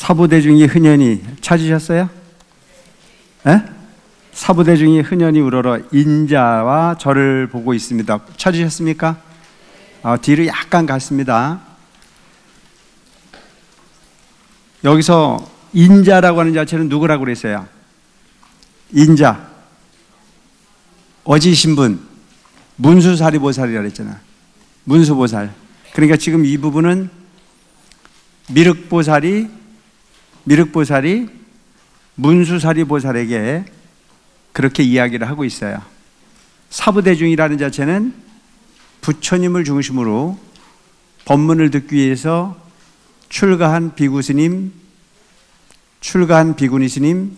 사부대중이 흔연히 찾으셨어요? 에? 사부대중이 흔연히 우러러 인자와 저를 보고 있습니다. 찾으셨습니까? 뒤로 약간 갔습니다. 여기서 인자라고 하는 자체는 누구라고 그랬어요? 인자, 어지신분, 문수사리보살이라고 했잖아. 문수보살. 그러니까 지금 이 부분은 미륵보살이 문수사리보살에게 그렇게 이야기를 하고 있어요. 사부대중이라는 자체는 부처님을 중심으로 법문을 듣기 위해서 출가한 비구스님, 출가한 비구니 스님,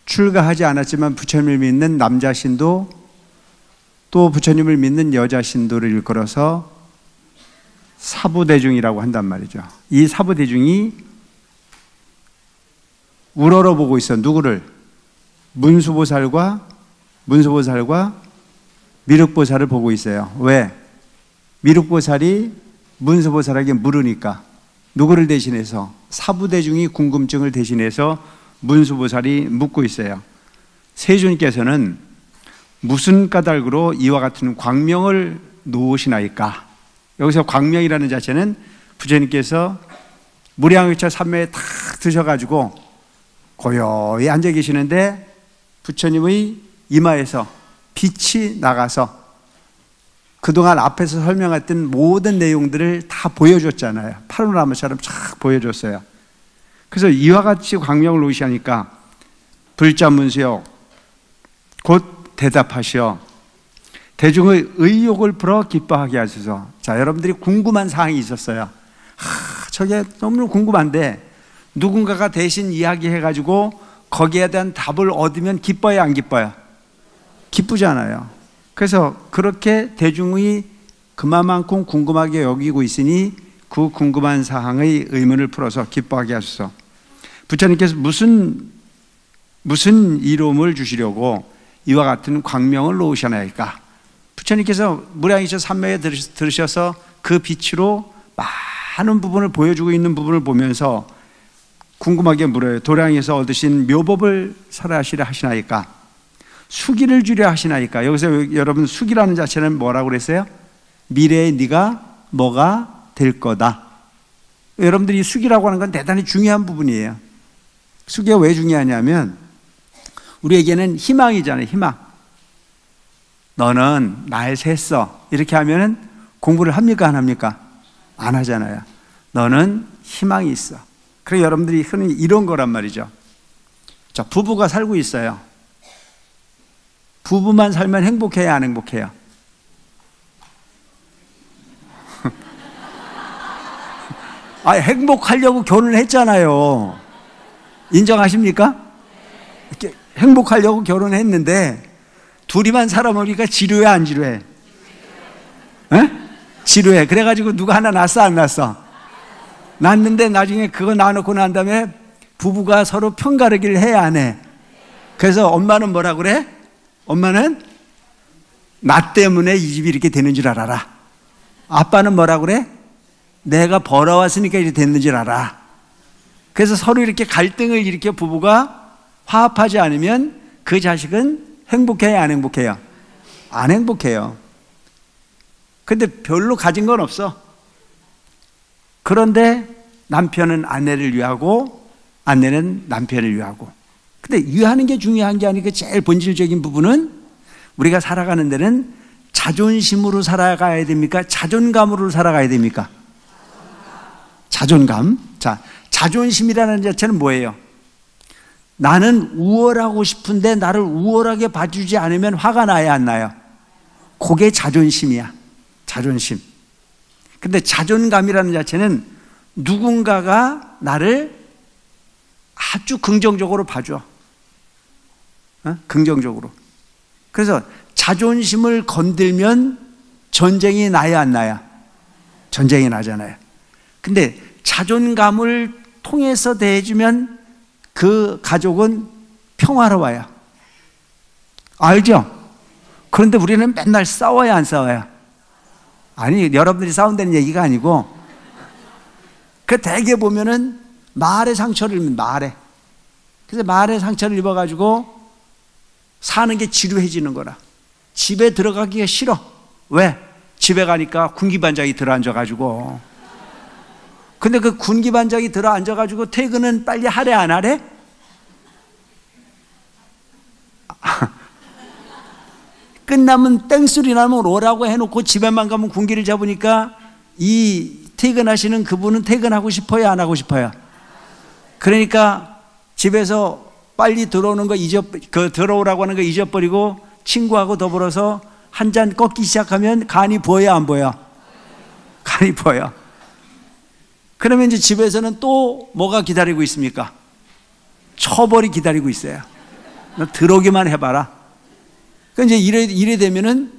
출가하지 않았지만 부처님을 믿는 남자 신도, 또 부처님을 믿는 여자 신도를 일컬어서 사부대중이라고 한단 말이죠. 이 사부대중이 우러러 보고 있어. 누구를? 문수보살과 미륵보살을 보고 있어요. 왜? 미륵보살이 문수보살에게 물으니까. 누구를 대신해서? 사부대중이 궁금증을 대신해서 문수보살이 묻고 있어요. 세존께서는 무슨 까닭으로 이와 같은 광명을 놓으시나이까? 여기서 광명이라는 자체는 부처님께서 무량의처 삼매에 탁 드셔가지고 고요히 앉아 계시는데 부처님의 이마에서 빛이 나가서 그동안 앞에서 설명했던 모든 내용들을 다 보여줬잖아요. 파노라마처럼 쫙 보여줬어요. 그래서 이와 같이 광명을 놓으시니까 불자문수여 곧 대답하시어 대중의 의욕을 풀어 기뻐하게 하소서. 자, 여러분들이 궁금한 사항이 있었어요. 저게 너무 궁금한데 누군가가 대신 이야기해가지고 거기에 대한 답을 얻으면 기뻐요, 안 기뻐요? 기쁘잖아요. 그래서 그렇게 대중의 그만큼 궁금하게 여기고 있으니 그 궁금한 사항의 의문을 풀어서 기뻐하게 하소서. 부처님께서 무슨 이름을 주시려고 이와 같은 광명을 놓으셔나이까? 부처님께서 무량의처 삼매에 들으셔서 그 빛으로 많은 부분을 보여주고 있는 부분을 보면서 궁금하게 물어요. 도량에서 얻으신 묘법을 설하시려 하시나이까? 수기를 주려 하시나이까? 여기서 여러분 수기라는 자체는 뭐라고 그랬어요? 미래에 네가 뭐가 될 거다. 여러분들이 수기라고 하는 건 대단히 중요한 부분이에요. 수기가 왜 중요하냐면 우리에게는 희망이잖아요. 희망. 너는 날 샜어. 이렇게 하면은 공부를 합니까? 안 합니까? 안 하잖아요. 너는 희망이 있어. 그래서 여러분들이 흔히 이런 거란 말이죠. 자, 부부가 살고 있어요. 부부만 살면 행복해요, 안 행복해요? 행복하려고 결혼을 했잖아요. 인정하십니까? 이렇게 행복하려고 결혼했는데 둘이만 살아보니까 지루해, 안 지루해? 에? 지루해. 그래가지고 누가 하나 낳았어, 안 낳았어? 낳았는데 나중에 그거 낳아놓고 난 다음에 부부가 서로 편가르기를 해, 안 해? 그래서 엄마는 뭐라 그래? 엄마는 나 때문에 이 집이 이렇게 되는 줄 알아라. 아빠는 뭐라 그래? 내가 벌어왔으니까 이렇게 됐는 줄 알아. 그래서 서로 이렇게 갈등을 일으켜 부부가 화합하지 않으면 그 자식은 행복해요, 안 행복해요? 안 행복해요. 근데 별로 가진 건 없어. 그런데 남편은 아내를 위하고 아내는 남편을 위하고. 근데 위하는 게 중요한 게 아니고 제일 본질적인 부분은 우리가 살아가는 데는 자존심으로 살아가야 됩니까? 자존감으로 살아가야 됩니까? 자존감. 자, 자존심이라는 자체는 뭐예요? 나는 우월하고 싶은데 나를 우월하게 봐주지 않으면 화가 나야 안 나요? 그게 자존심이야. 자존심. 근데 자존감이라는 자체는 누군가가 나를 아주 긍정적으로 봐줘. 긍정적으로. 그래서 자존심을 건들면 전쟁이 나야 안 나야? 전쟁이 나잖아요. 근데 자존감을 통해서 대해주면 그 가족은 평화로워요. 알죠? 그런데 우리는 맨날 싸워야 안 싸워요? 아니, 여러분들이 싸운다는 얘기가 아니고 그 대개 보면은 말의 상처를 입는 그래서 말의 상처를 입어가지고 사는 게 지루해지는 거라. 집에 들어가기가 싫어. 왜? 집에 가니까 군기반장이 들어앉아가지고. 근데 그 군기반장이 들어앉아가지고 퇴근은 빨리 하래 안 하래? 끝나면 땡소리 나면 오라고 해놓고 집에만 가면 군기를 잡으니까 이 퇴근하시는 그분은 퇴근하고 싶어요, 안 하고 싶어요? 그러니까 집에서 빨리 들어오는 거 들어오라고 하는 거 잊어버리고 친구하고 더불어서 한 잔 꺾기 시작하면 간이 부어요, 안 부어요? 간이 부어요. 그러면 이제 집에서는 또 뭐가 기다리고 있습니까? 처벌이 기다리고 있어요. 너 들어오기만 해봐라. 그러니까 이제 이래 되면은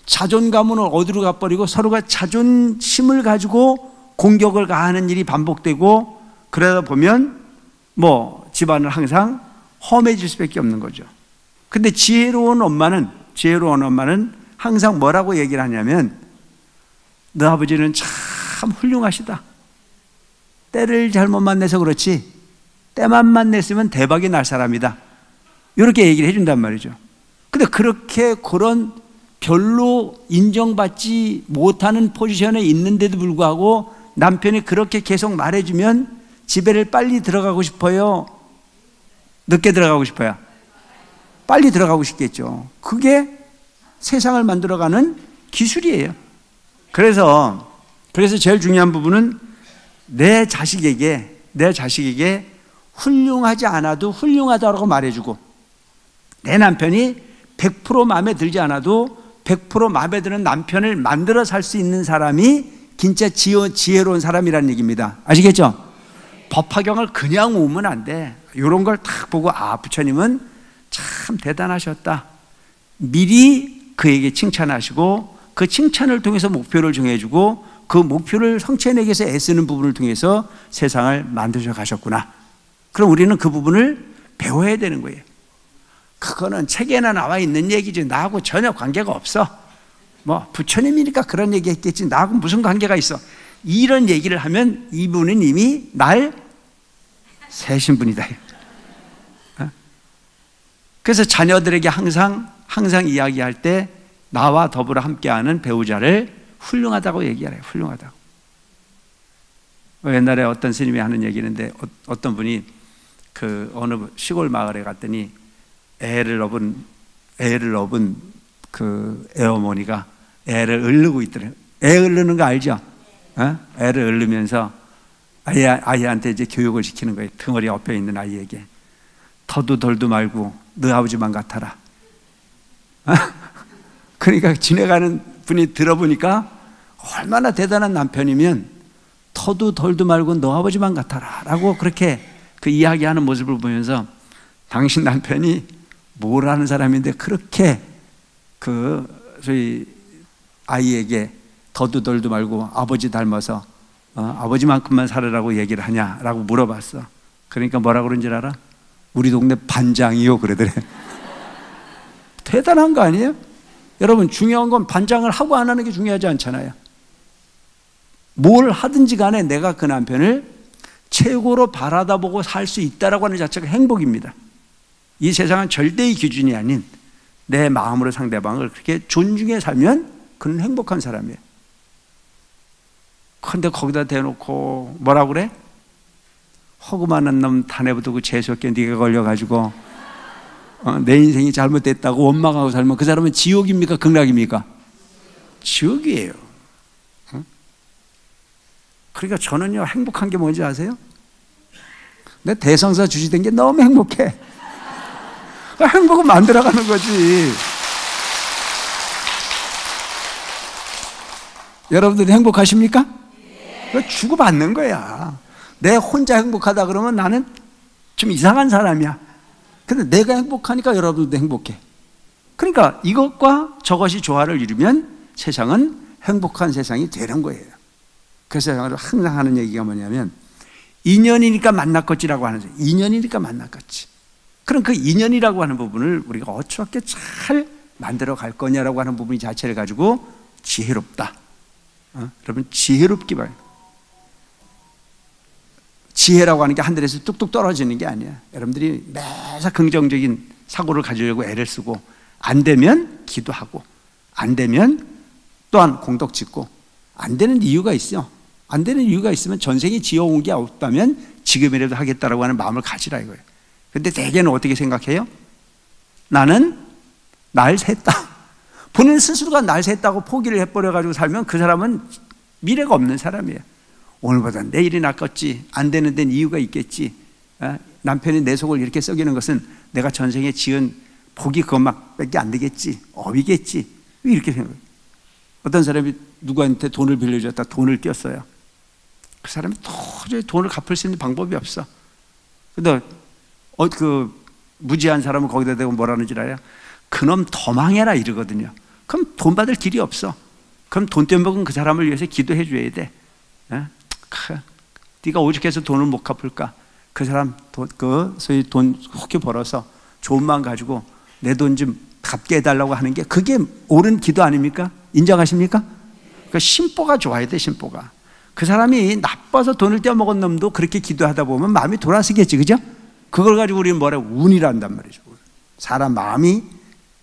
자존감은 어디로 가버리고 서로가 자존심을 가지고 공격을 가하는 일이 반복되고, 그러다 보면 뭐 집안은 항상 험해질 수밖에 없는 거죠. 근데 지혜로운 엄마는 항상 뭐라고 얘기를 하냐면, 너 아버지는 참 훌륭하시다. 때를 잘못 만나서 그렇지 때만 만났으면 대박이 날 사람이다. 이렇게 얘기를 해준단 말이죠. 근데 그런 별로 인정받지 못하는 포지션에 있는데도 불구하고 남편이 그렇게 계속 말해주면 집에를 빨리 들어가고 싶어요? 늦게 들어가고 싶어요? 빨리 들어가고 싶겠죠. 그게 세상을 만들어가는 기술이에요. 그래서 제일 중요한 부분은 내 자식에게 훌륭하지 않아도 훌륭하다고 말해주고, 내 남편이 100% 마음에 들지 않아도 100% 마음에 드는 남편을 만들어 살 수 있는 사람이 진짜 지혜로운 사람이라는 얘기입니다. 아시겠죠? 법화경을 그냥 오면 안 돼. 이런 걸 딱 보고, 부처님은 참 대단하셨다. 미리 그에게 칭찬하시고, 그 칭찬을 통해서 목표를 정해주고, 그 목표를 성취해내기 위해서 애쓰는 부분을 통해서 세상을 만드셔 가셨구나. 그럼 우리는 그 부분을 배워야 되는 거예요. 그거는 책에나 나와 있는 얘기지 나하고 전혀 관계가 없어. 뭐 부처님이니까 그런 얘기 했겠지 나하고 무슨 관계가 있어. 이런 얘기를 하면 이분은 이미 날 새신 분이다. 그래서 자녀들에게 항상 이야기할 때 나와 더불어 함께하는 배우자를 훌륭하다고 얘기하래요. 훌륭하다고. 옛날에 어떤 스님이 하는 얘기인데, 어떤 분이 그 어느 시골 마을에 갔더니 애를 업은 그 애어머니가 애를 으르고 있더래요. 애 으르는 거 알죠? 애를 으르면서 아이한테 이제 교육을 시키는 거예요. 등허리 엎여 있는 아이에게. 터도 덜도 말고 너 아버지만 같아라. 그러니까 지나가는 분이 들어보니까 얼마나 대단한 남편이면 터도 덜도 말고 너 아버지만 같아라 라고 그렇게 그 이야기하는 모습을 보면서, 당신 남편이 뭘 하는 사람인데 그렇게 저희 아이에게 더도 덜도 말고 아버지 닮아서 아버지만큼만 살으라고 얘기를 하냐라고 물어봤어. 그러니까 뭐라고 그런 줄 알아? 우리 동네 반장이요 그러더래. 대단한 거 아니에요? 여러분, 중요한 건 반장을 하고 안 하는 게 중요하지 않잖아요. 뭘 하든지 간에 내가 그 남편을 최고로 바라다보고 살 수 있다라고 하는 자체가 행복입니다. 이 세상은 절대의 기준이 아닌 내 마음으로 상대방을 그렇게 존중해 살면 그는 행복한 사람이에요. 그런데 거기다 대놓고 뭐라고 그래? 허구만한 놈 다내부두고 재수없게 네가 걸려가지고 내 인생이 잘못됐다고 원망하고 살면 그 사람은 지옥입니까? 극락입니까? 지옥이에요. 그러니까 저는요, 행복한 게 뭔지 아세요? 내 대성사 주시된 게 너무 행복해. 행복은 만들어가는 거지. 여러분들이 행복하십니까? 네. 주고받는 거야. 내 혼자 행복하다 그러면 나는 좀 이상한 사람이야. 근데 내가 행복하니까 여러분들도 행복해. 그러니까 이것과 저것이 조화를 이루면 세상은 행복한 세상이 되는 거예요. 그래서 항상 하는 얘기가 뭐냐면, 인연이니까 만났겠지라고 하는 거예요. 인연이니까 만났겠지. 그럼 그 인연이라고 하는 부분을 우리가 어떻게 잘 만들어 갈 거냐라고 하는 부분 자체를 가지고 여러분, 지혜롭기 바랍니다. 지혜라고 하는 게 하늘에서 뚝뚝 떨어지는 게 아니야. 여러분들이 매사 긍정적인 사고를 가지려고 애를 쓰고, 안 되면 기도하고, 안 되면 또한 공덕 짓고, 안 되는 이유가 있어. 안 되는 이유가 있으면 전생에 지어온 게 없다면 지금이라도 하겠다라고 하는 마음을 가지라 이거예요. 근데 대개는 어떻게 생각해요? 나는 날 샜다. 본인 스스로가 날 샜다고 포기를 해버려가지고 살면 그 사람은 미래가 없는 사람이에요. 오늘보다 내일이 낫겠지. 안 되는 데는 이유가 있겠지. 남편이 내 속을 이렇게 썩이는 것은 내가 전생에 지은 복이 그것밖에 안 되겠지. 업이겠지. 이렇게 생각해요. 어떤 사람이 누구한테 돈을 빌려줬다 돈을 꼈어요. 그 사람이 도저히 돈을 갚을 수 있는 방법이 없어. 근데 그 무지한 사람은 거기다 대고 뭐라는 줄 알아요? 그놈 더 망해라 이러거든요. 그럼 돈 받을 길이 없어. 그럼 돈 떼먹은 그 사람을 위해서 기도해 줘야 돼. 네가 오죽해서 돈을 못 갚을까? 그 사람 소위 돈 혹히 벌어서 좋은 마음 가지고 내 돈 좀 갚게 해달라고 하는 게 그게 옳은 기도 아닙니까? 인정하십니까? 그러니까 심보가 좋아야 돼. 심보가. 그 사람이 나빠서 돈을 떼어먹은 놈도 그렇게 기도하다 보면 마음이 돌아서겠지, 그죠? 그걸 가지고 우리는 뭐라고 운이라 한단 말이죠. 사람 마음이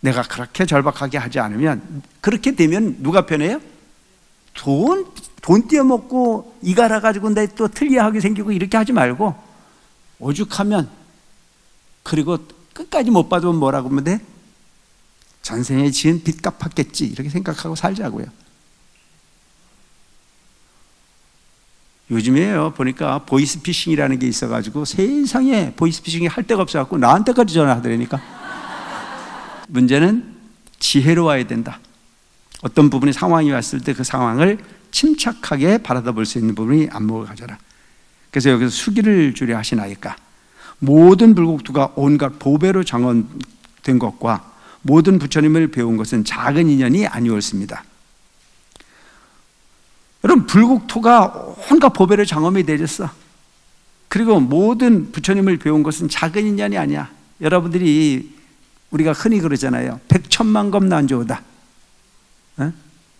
내가 그렇게 절박하게 하지 않으면, 그렇게 되면 누가 편해요? 돈 떼어먹고 이갈아 가지고 내 또 틀리하게 생기고 이렇게 하지 말고, 오죽하면, 그리고 끝까지 못 받으면 뭐라고 하면 돼? 전생에 지은 빚 갚았겠지 이렇게 생각하고 살자고요. 요즘에요 보니까 보이스피싱이라는 게 있어가지고 세상에 보이스피싱이 할 데가 없어갖고 나한테까지 전화하더라니까. 문제는 지혜로 와야 된다. 어떤 부분이 상황이 왔을 때 그 상황을 침착하게 바라다 볼 수 있는 부분이 안목을 가져라. 그래서 여기서 수기를 주려 하시나이까. 모든 불국토가 온갖 보배로 장원된 것과 모든 부처님을 배운 것은 작은 인연이 아니었습니다. 여러분, 불국토가 온갖 보배로 장엄이 되졌어. 그리고 모든 부처님을 배운 것은 작은 인연이 아니야. 여러분들이 우리가 흔히 그러잖아요. 백천만겁 난조다.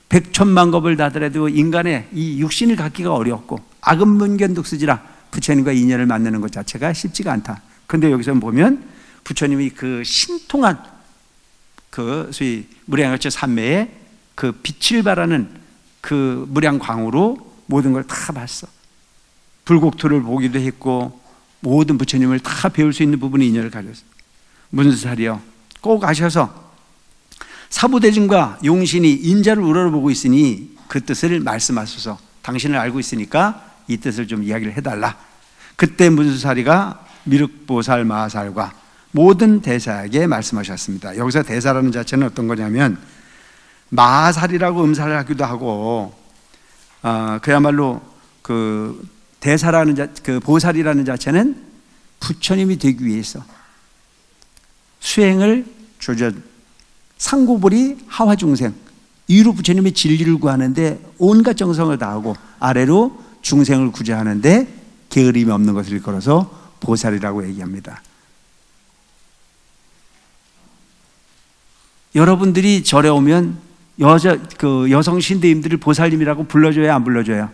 백천만겁을 다더라도 인간의 이 육신을 갖기가 어렵고 악은문견독수지라 부처님과 인연을 만나는 것 자체가 쉽지가 않다. 그런데 여기서 보면 부처님이 그 신통한 그 소위 무량열차 삼매에 그 빛을 발하는 그 무량광으로 모든 걸 다 봤어. 불국토를 보기도 했고 모든 부처님을 다 배울 수 있는 부분의 인연을 가졌어. 문수살이여, 꼭 아셔서 사부대중과 용신이 인자를 우러러보고 있으니 그 뜻을 말씀하소서. 당신을 알고 있으니까 이 뜻을 좀 이야기를 해달라. 그때 문수사리가 미륵보살 마하살과 모든 대사에게 말씀하셨습니다. 여기서 대사라는 자체는 어떤 거냐면 마하살이라고 음사를 하기도 하고, 그야말로 그 대사라는 그 보살이라는 자체는 부처님이 되기 위해서 수행을 상고불이 하화중생, 위로 부처님의 진리를 구하는데 온갖 정성을 다하고 아래로 중생을 구제하는데 게으름이 없는 것을 일컬어서 보살이라고 얘기합니다. 여러분들이 절에 오면 여성 신대님들을 보살님이라고 불러줘야 안 불러줘요?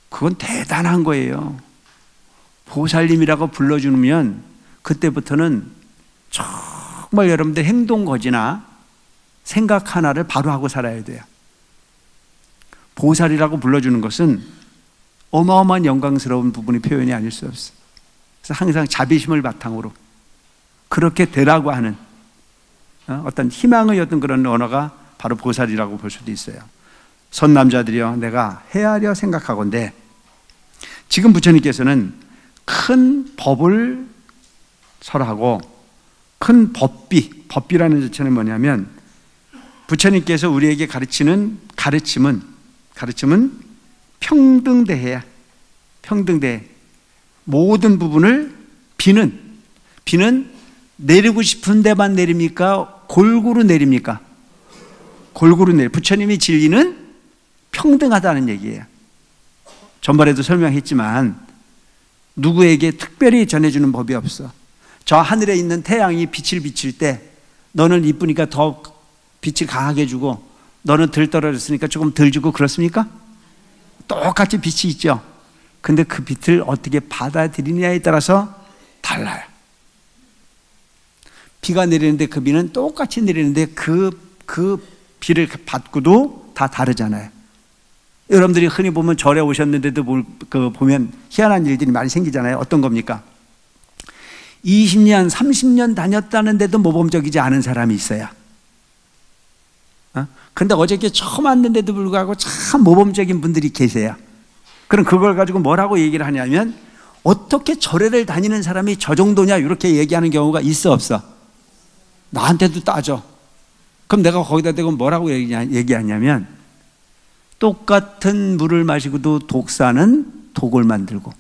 그건 대단한 거예요. 보살님이라고 불러주면 그때부터는 정말 여러분들 행동 거지나 생각 하나를 바로 하고 살아야 돼요. 보살이라고 불러주는 것은 어마어마한 영광스러운 부분의 표현이 아닐 수 없어요. 그래서 항상 자비심을 바탕으로 그렇게 되라고 하는 어떤 희망의 어떤 그런 언어가 바로 보살이라고 볼 수도 있어요. 선남자들이여, 내가 헤아려 생각하건대 지금 부처님께서는 큰 법을 설하고 큰 법비라는 자체는 뭐냐면 부처님께서 우리에게 가르치는 가르침은 평등대해야. 평등대해. 모든 부분을 비는 내리고 싶은 데만 내립니까? 골고루 내립니까? 골고루 내려. 부처님의 진리는 평등하다는 얘기예요. 전번에도 설명했지만 누구에게 특별히 전해주는 법이 없어. 저 하늘에 있는 태양이 빛을 비칠 때 너는 이쁘니까 더 빛을 강하게 주고 너는 덜 떨어졌으니까 조금 덜 주고 그렇습니까? 똑같이 빛이 있죠. 근데 그 빛을 어떻게 받아들이냐에 따라서 달라요. 비가 내리는데 그 비는 똑같이 내리는데 그 비를 받고도 다 다르잖아요. 여러분들이 흔히 보면 절에 오셨는데도 보면 희한한 일들이 많이 생기잖아요. 어떤 겁니까? 20년, 30년 다녔다는데도 모범적이지 않은 사람이 있어요. 근데 어저께 처음 왔는데도 불구하고 참 모범적인 분들이 계세요. 그럼 그걸 가지고 뭐라고 얘기를 하냐면, 어떻게 절에를 다니는 사람이 저 정도냐 이렇게 얘기하는 경우가 있어 없어? 나한테도 따져. 그럼 내가 거기다 대고 뭐라고 얘기하냐면, 똑같은 물을 마시고도 독사는 독을 만들고,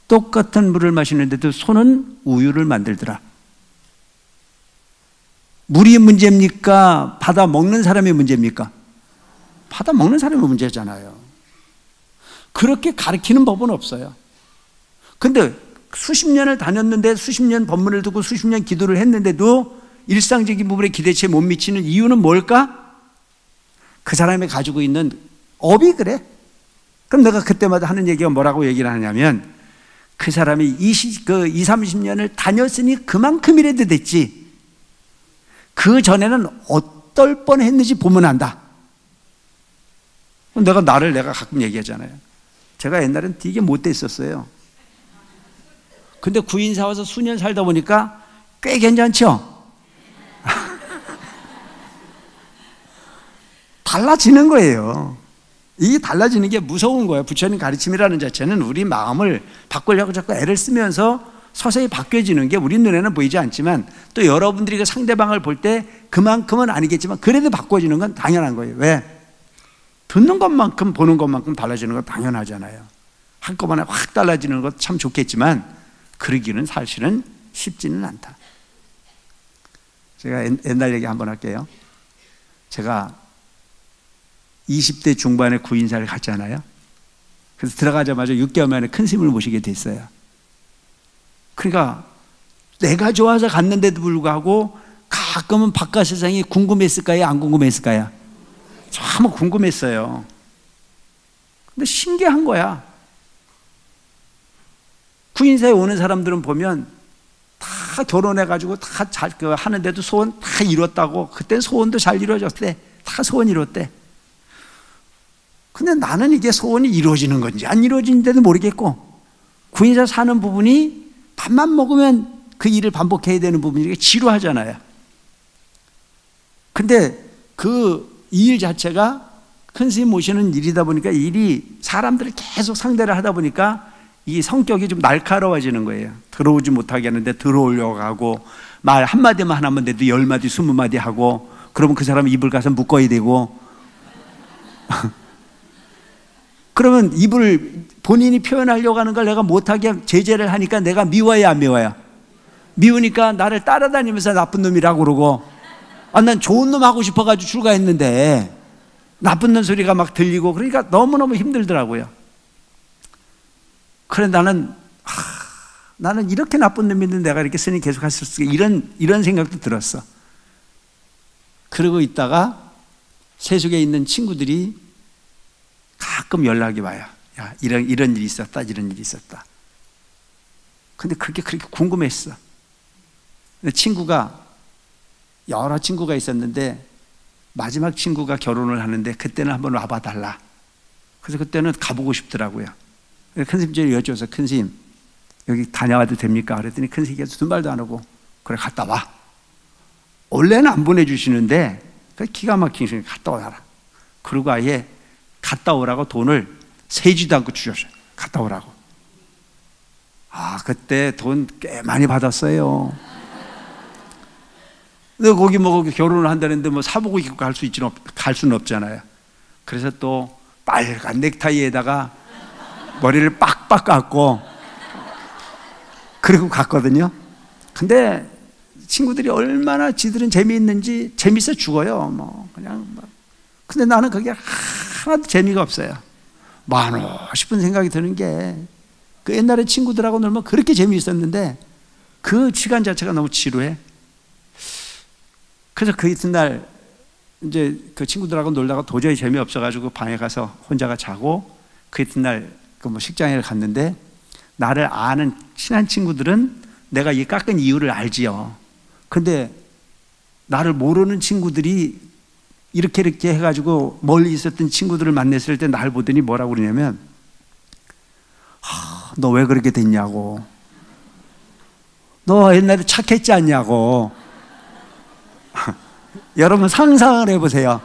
똑같은 물을 마시는데도 소는 우유를 만들더라. 물이 문제입니까? 받아 먹는 사람이 문제입니까? 받아 먹는 사람이 문제잖아요. 그렇게 가르치는 법은 없어요. 근데 수십 년을 다녔는데, 수십 년 법문을 듣고 수십 년 기도를 했는데도 일상적인 부분에 기대치에 못 미치는 이유는 뭘까? 그 사람이 가지고 있는 업이 그래. 그럼 내가 그때마다 하는 얘기가 뭐라고 얘기를 하냐면, 그 사람이 20, 30년을 다녔으니 그만큼이라도 됐지, 그 전에는 어떨 뻔 했는지 보면 안다. 내가 가끔 얘기하잖아요. 제가 옛날엔 되게 못됐었어요. 근데 구인사 와서 수년 살다 보니까 꽤 괜찮죠? 달라지는 거예요. 이게 달라지는 게 무서운 거예요. 부처님 가르침이라는 자체는 우리 마음을 바꾸려고 자꾸 애를 쓰면서 서서히 바뀌어지는 게 우리 눈에는 보이지 않지만, 또 여러분들이 그 상대방을 볼 때 그만큼은 아니겠지만 그래도 바꿔지는 건 당연한 거예요. 왜? 듣는 것만큼 보는 것만큼 달라지는 건 당연하잖아요. 한꺼번에 확 달라지는 것 참 좋겠지만 그러기는 사실은 쉽지는 않다. 제가 옛날 얘기 한번 할게요. 제가 20대 중반에 구인사를 갔잖아요. 그래서 들어가자마자 6개월 만에 큰 스님을 모시게 됐어요. 그러니까 내가 좋아서 갔는데도 불구하고 가끔은 바깥 세상이 궁금했을까요? 안 궁금했을까요? 참 궁금했어요. 근데 신기한 거야. 구인사에 오는 사람들은 보면 다 결혼해가지고 다 잘 하는데도 소원 다 이뤘다고, 그땐 소원도 잘 이루어졌대. 다 소원 이뤘대. 근데 나는 이게 소원이 이루어지는 건지 안 이루어지는지도 모르겠고, 구인사 사는 부분이 밥만 먹으면 그 일을 반복해야 되는 부분이 지루하잖아요. 근데 이 일 자체가 큰 스님 모시는 일이다 보니까, 일이 사람들을 계속 상대를 하다 보니까 이 성격이 좀 날카로워지는 거예요. 들어오지 못하게 하는데 들어오려고 하고, 말 한마디만 하면 돼도 10마디 20마디 하고, 그러면 그 사람 입을 가서 묶어야 되고 그러면 입을 본인이 표현하려고 하는 걸 내가 못하게 제재를 하니까 내가 미워요, 안 미워요? 미우니까 나를 따라다니면서 나쁜 놈이라고 그러고, 난 좋은 놈 하고 싶어가지고 출가했는데 나쁜 놈 소리가 막 들리고, 그러니까 너무너무 힘들더라고요. 그래 나는 이렇게 나쁜 놈인데 내가 이렇게 스님 계속 할 수 있을까, 이런 생각도 들었어. 그러고 있다가 세속에 있는 친구들이 가끔 연락이 와요. 야, 이런 일이 있었다, 이런 일이 있었다. 근데 그게 그렇게 궁금했어. 근데 여러 친구가 있었는데 마지막 친구가 결혼을 하는데 그때는 한번 와봐 달라. 그래서 그때는 가보고 싶더라고요. 큰 스님께 여쭤서, 큰 스님 여기 다녀와도 됩니까? 그랬더니 큰 스님께서 두 말도 안 하고, 그래 갔다 와. 원래는 안 보내주시는데 기가 막힌 스님 갔다 와라. 그리고 아예 갔다 오라고 돈을 세지도 않고 주셨어요. 갔다 오라고. 그때 돈 꽤 많이 받았어요. 근데 거기 결혼을 한다는데 사복 입고 갈 수는 없잖아요. 그래서 또 빨간 넥타이에다가 머리를 빡빡 감고 그리고 갔거든요. 근데 친구들이 얼마나 지들은 재미있는지 재밌어 죽어요. 근데 나는 그게 하나도 재미가 없어요. 많어 싶은 생각이 드는 게, 그 옛날에 친구들하고 놀면 그렇게 재미있었는데 그 시간 자체가 너무 지루해. 그래서 그 이튿날 이제 그 친구들하고 놀다가 도저히 재미없어가지고 방에 가서 혼자가 자고, 그 이튿날 그 뭐 식장에 갔는데 나를 아는 친한 친구들은 내가 이 깎은 이유를 알지요. 근데 나를 모르는 친구들이 이렇게 해가지고 멀리 있었던 친구들을 만났을 때 날 보더니 뭐라고 그러냐면, 너 왜 그렇게 됐냐고, 너 옛날에 착했지 않냐고. 여러분 상상을 해보세요.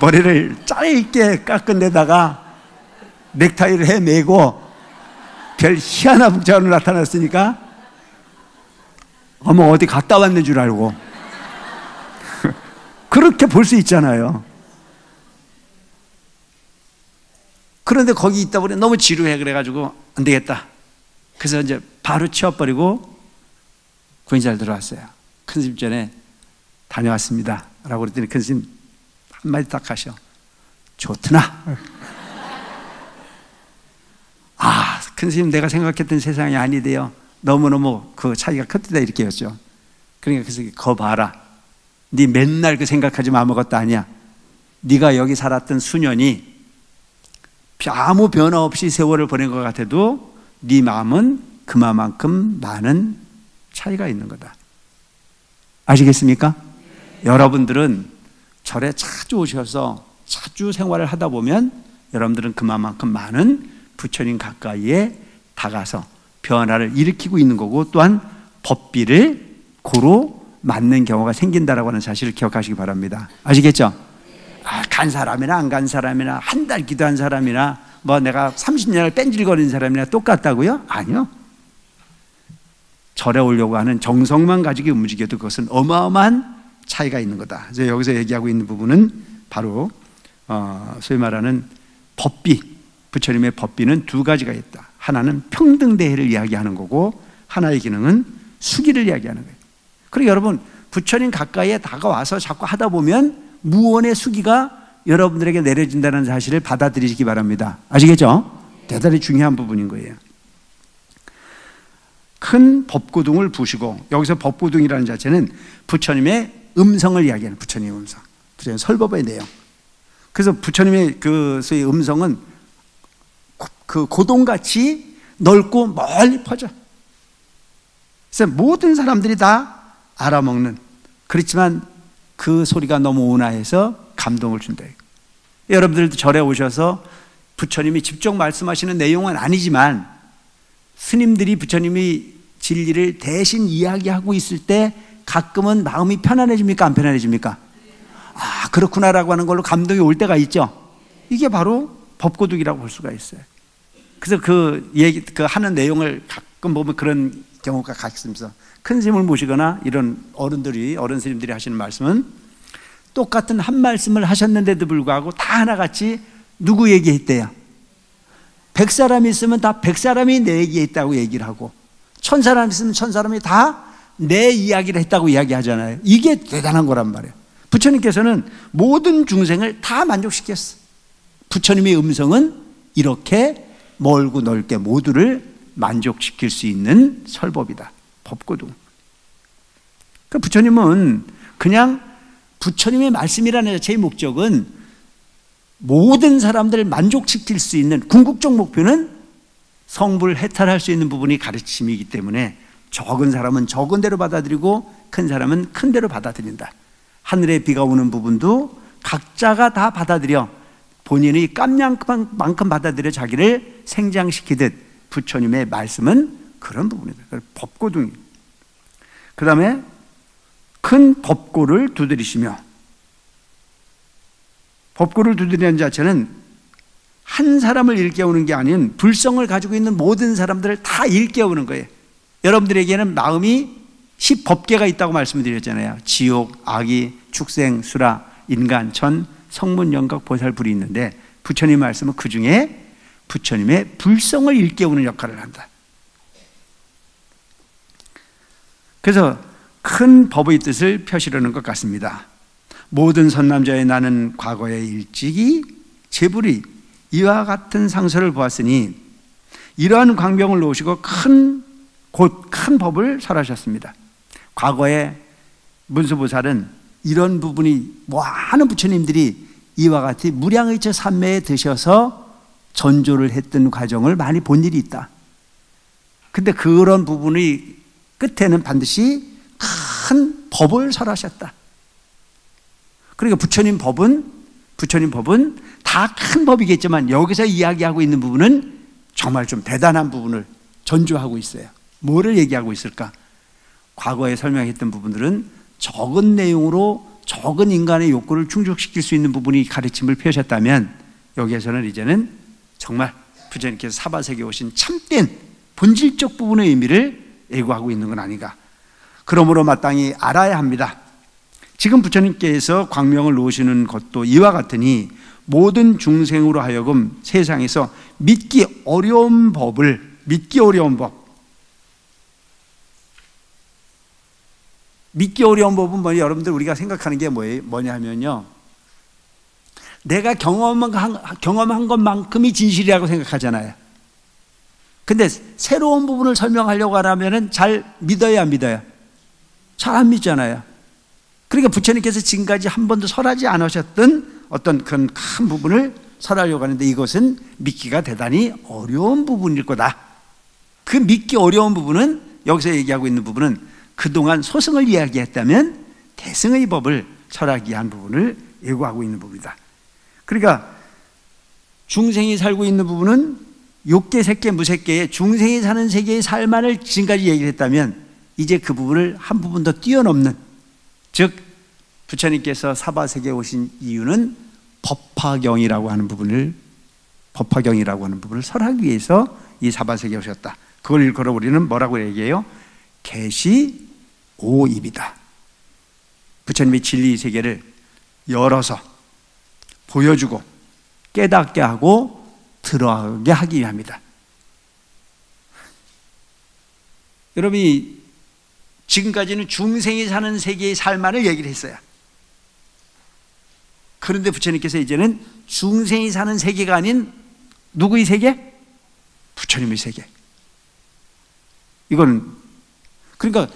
머리를 짧게 깎은 데다가 넥타이를 해매고 별 희한한 복장으로 나타났으니까 어머 어디 갔다 왔는 줄 알고 그렇게 볼 수 있잖아요. 그런데 거기 있다 보니 너무 지루해 그래가지고 안 되겠다. 그래서 이제 바로 치워버리고 구인자를 들어왔어요. 큰 스님 전에 다녀왔습니다 라고 그랬더니 큰 스님 한마디 딱 하셔. 좋더나. 아, 큰 스님 내가 생각했던 세상이 아니대요. 너무너무 그 차이가 컸다 이렇게 했죠. 그러니까 그래서 거 봐라. 네 맨날 그 생각하지만 아무것도 아니야. 네가 여기 살았던 수년이 아무 변화 없이 세월을 보낸 것 같아도 네 마음은 그만큼 많은 차이가 있는 거다. 아시겠습니까? 여러분들은 절에 자주 오셔서 자주 생활을 하다 보면 여러분들은 그만큼 많은 부처님 가까이에 다가서 변화를 일으키고 있는 거고, 또한 법비를 고루 맞는 경우가 생긴다라고 하는 사실을 기억하시기 바랍니다. 아시겠죠? 간 사람이나 안 간 사람이나 한 달 기도한 사람이나 뭐 내가 30년을 뺀질거리는 사람이나 똑같다고요? 아니요. 절에 오려고 하는 정성만 가지고 움직여도 그것은 어마어마한 차이가 있는 거다. 그래서 여기서 얘기하고 있는 부분은 바로 소위 말하는 법비, 부처님의 법비는 두 가지가 있다. 하나는 평등대회를 이야기하는 거고, 하나의 기능은 수기를 이야기하는 거예요. 그리고 여러분, 부처님 가까이에 다가와서 자꾸 하다 보면 무언의 수기가 여러분들에게 내려진다는 사실을 받아들이시기 바랍니다. 아시겠죠? 대단히 중요한 부분인 거예요. 큰 법고둥을 부시고, 여기서 법고둥이라는 자체는 부처님의 음성을 이야기하는, 부처님의 음성, 부처님의 설법의 내용. 그래서 부처님의 그 소위 음성은 그 고동같이 넓고 멀리 퍼져. 그래서 모든 사람들이 다 알아먹는, 그렇지만 그 소리가 너무 온화해서 감동을 준다. 여러분들도 절에 오셔서 부처님이 직접 말씀하시는 내용은 아니지만 스님들이 부처님이 진리를 대신 이야기하고 있을 때 가끔은 마음이 편안해집니까? 안 편안해집니까? 아, 그렇구나라고 하는 걸로 감동이 올 때가 있죠. 이게 바로 법고둑이라고 볼 수가 있어요. 그래서 그 얘기, 그 하는 내용을 가끔 보면 그런 경우가 가끔 있어. 큰 스님을 모시거나 이런 어른들이, 어른 스님들이 하시는 말씀은 똑같은 한 말씀을 하셨는데도 불구하고 다 하나같이 누구 얘기했대요? 100사람이 있으면 다 100사람이 내 얘기했다고 얘기를 하고, 1000사람이 있으면 1000사람이 다 내 이야기를 했다고 이야기하잖아요. 이게 대단한 거란 말이에요. 부처님께서는 모든 중생을 다 만족시켰어. 부처님의 음성은 이렇게 멀고 넓게 모두를 만족시킬 수 있는 설법이다. 법고둥. 그러니까 부처님은 그냥 부처님의 말씀이라는 자체의 목적은 모든 사람들을 만족시킬 수 있는 궁극적 목표는 성불 해탈할 수 있는 부분이 가르침이기 때문에 적은 사람은 적은 대로 받아들이고 큰 사람은 큰 대로 받아들인다. 하늘에 비가 오는 부분도 각자가 다 받아들여 본인의 깜냥만큼 받아들여 자기를 생장시키듯 부처님의 말씀은 그런 부분이다. 법고둥이. 그 다음에 큰 법고를 두드리시며, 법고를 두드리는 자체는 한 사람을 일깨우는 게 아닌 불성을 가지고 있는 모든 사람들을 다 일깨우는 거예요. 여러분들에게는 마음이 10법계가 있다고 말씀드렸잖아요. 지옥, 악이, 축생, 수라, 인간, 천, 성문, 영각, 보살, 불이 있는데 부처님 말씀은 그 중에 부처님의 불성을 일깨우는 역할을 한다. 그래서 큰 법의 뜻을 펴시려는 것 같습니다. 모든 선남자의 나는 과거에 일찍이 제불이 이와 같은 상서를 보았으니 이러한 광명을 놓으시고 곧 큰 법을 설하셨습니다. 과거에 문수보살은 이런 부분이 많은 부처님들이 이와 같이 무량의처 삼매에 드셔서 전조를 했던 과정을 많이 본 일이 있다. 근데 그런 부분이 끝에는 반드시 큰 법을 설하셨다. 그러니까 부처님 법은 다 큰 법이겠지만 여기서 이야기하고 있는 부분은 정말 좀 대단한 부분을 전조하고 있어요. 뭐를 얘기하고 있을까? 과거에 설명했던 부분들은 적은 내용으로 적은 인간의 욕구를 충족시킬 수 있는 부분이 가르침을 펴셨다면, 여기에서는 이제는 정말 부처님께서 사바세계에 오신 참된 본질적 부분의 의미를 예고하고 있는 건 아닌가. 그러므로 마땅히 알아야 합니다. 지금 부처님께서 광명을 놓으시는 것도 이와 같으니 모든 중생으로 하여금 세상에서 믿기 어려운 법, 믿기 어려운 법은 뭐냐, 여러분들 우리가 생각하는 게 뭐냐면요, 내가 경험한 것만큼이 진실이라고 생각하잖아요. 근데 새로운 부분을 설명하려고 하려면 잘 믿어야 안 믿어요? 잘 안 믿잖아요. 그러니까 부처님께서 지금까지 한 번도 설하지 않으셨던 어떤 그런 큰 부분을 설하려고 하는데, 이것은 믿기가 대단히 어려운 부분일 거다. 그 믿기 어려운 부분은, 여기서 얘기하고 있는 부분은 그동안 소승을 이야기했다면 대승의 법을 설하기 위한 부분을 예고하고 있는 부분이다. 그러니까 중생이 살고 있는 부분은 욕계, 색계, 무색계의 중생이 사는 세계의 삶만을 지금까지 얘기를 했다면, 이제 그 부분을 한 부분 더 뛰어넘는, 즉 부처님께서 사바세계에 오신 이유는 법화경이라고 하는 부분을 설하기 위해서 이 사바세계에 오셨다. 그걸 일컬어 우리는 뭐라고 얘기해요? 계시오입이다. 부처님이 진리 세계를 열어서 보여주고 깨닫게 하고 들어가게 하기 위함이다. 여러분이 지금까지는 중생이 사는 세계의 삶만을 얘기를 했어요. 그런데 부처님께서 이제는 중생이 사는 세계가 아닌 누구의 세계? 부처님의 세계. 이건 그러니까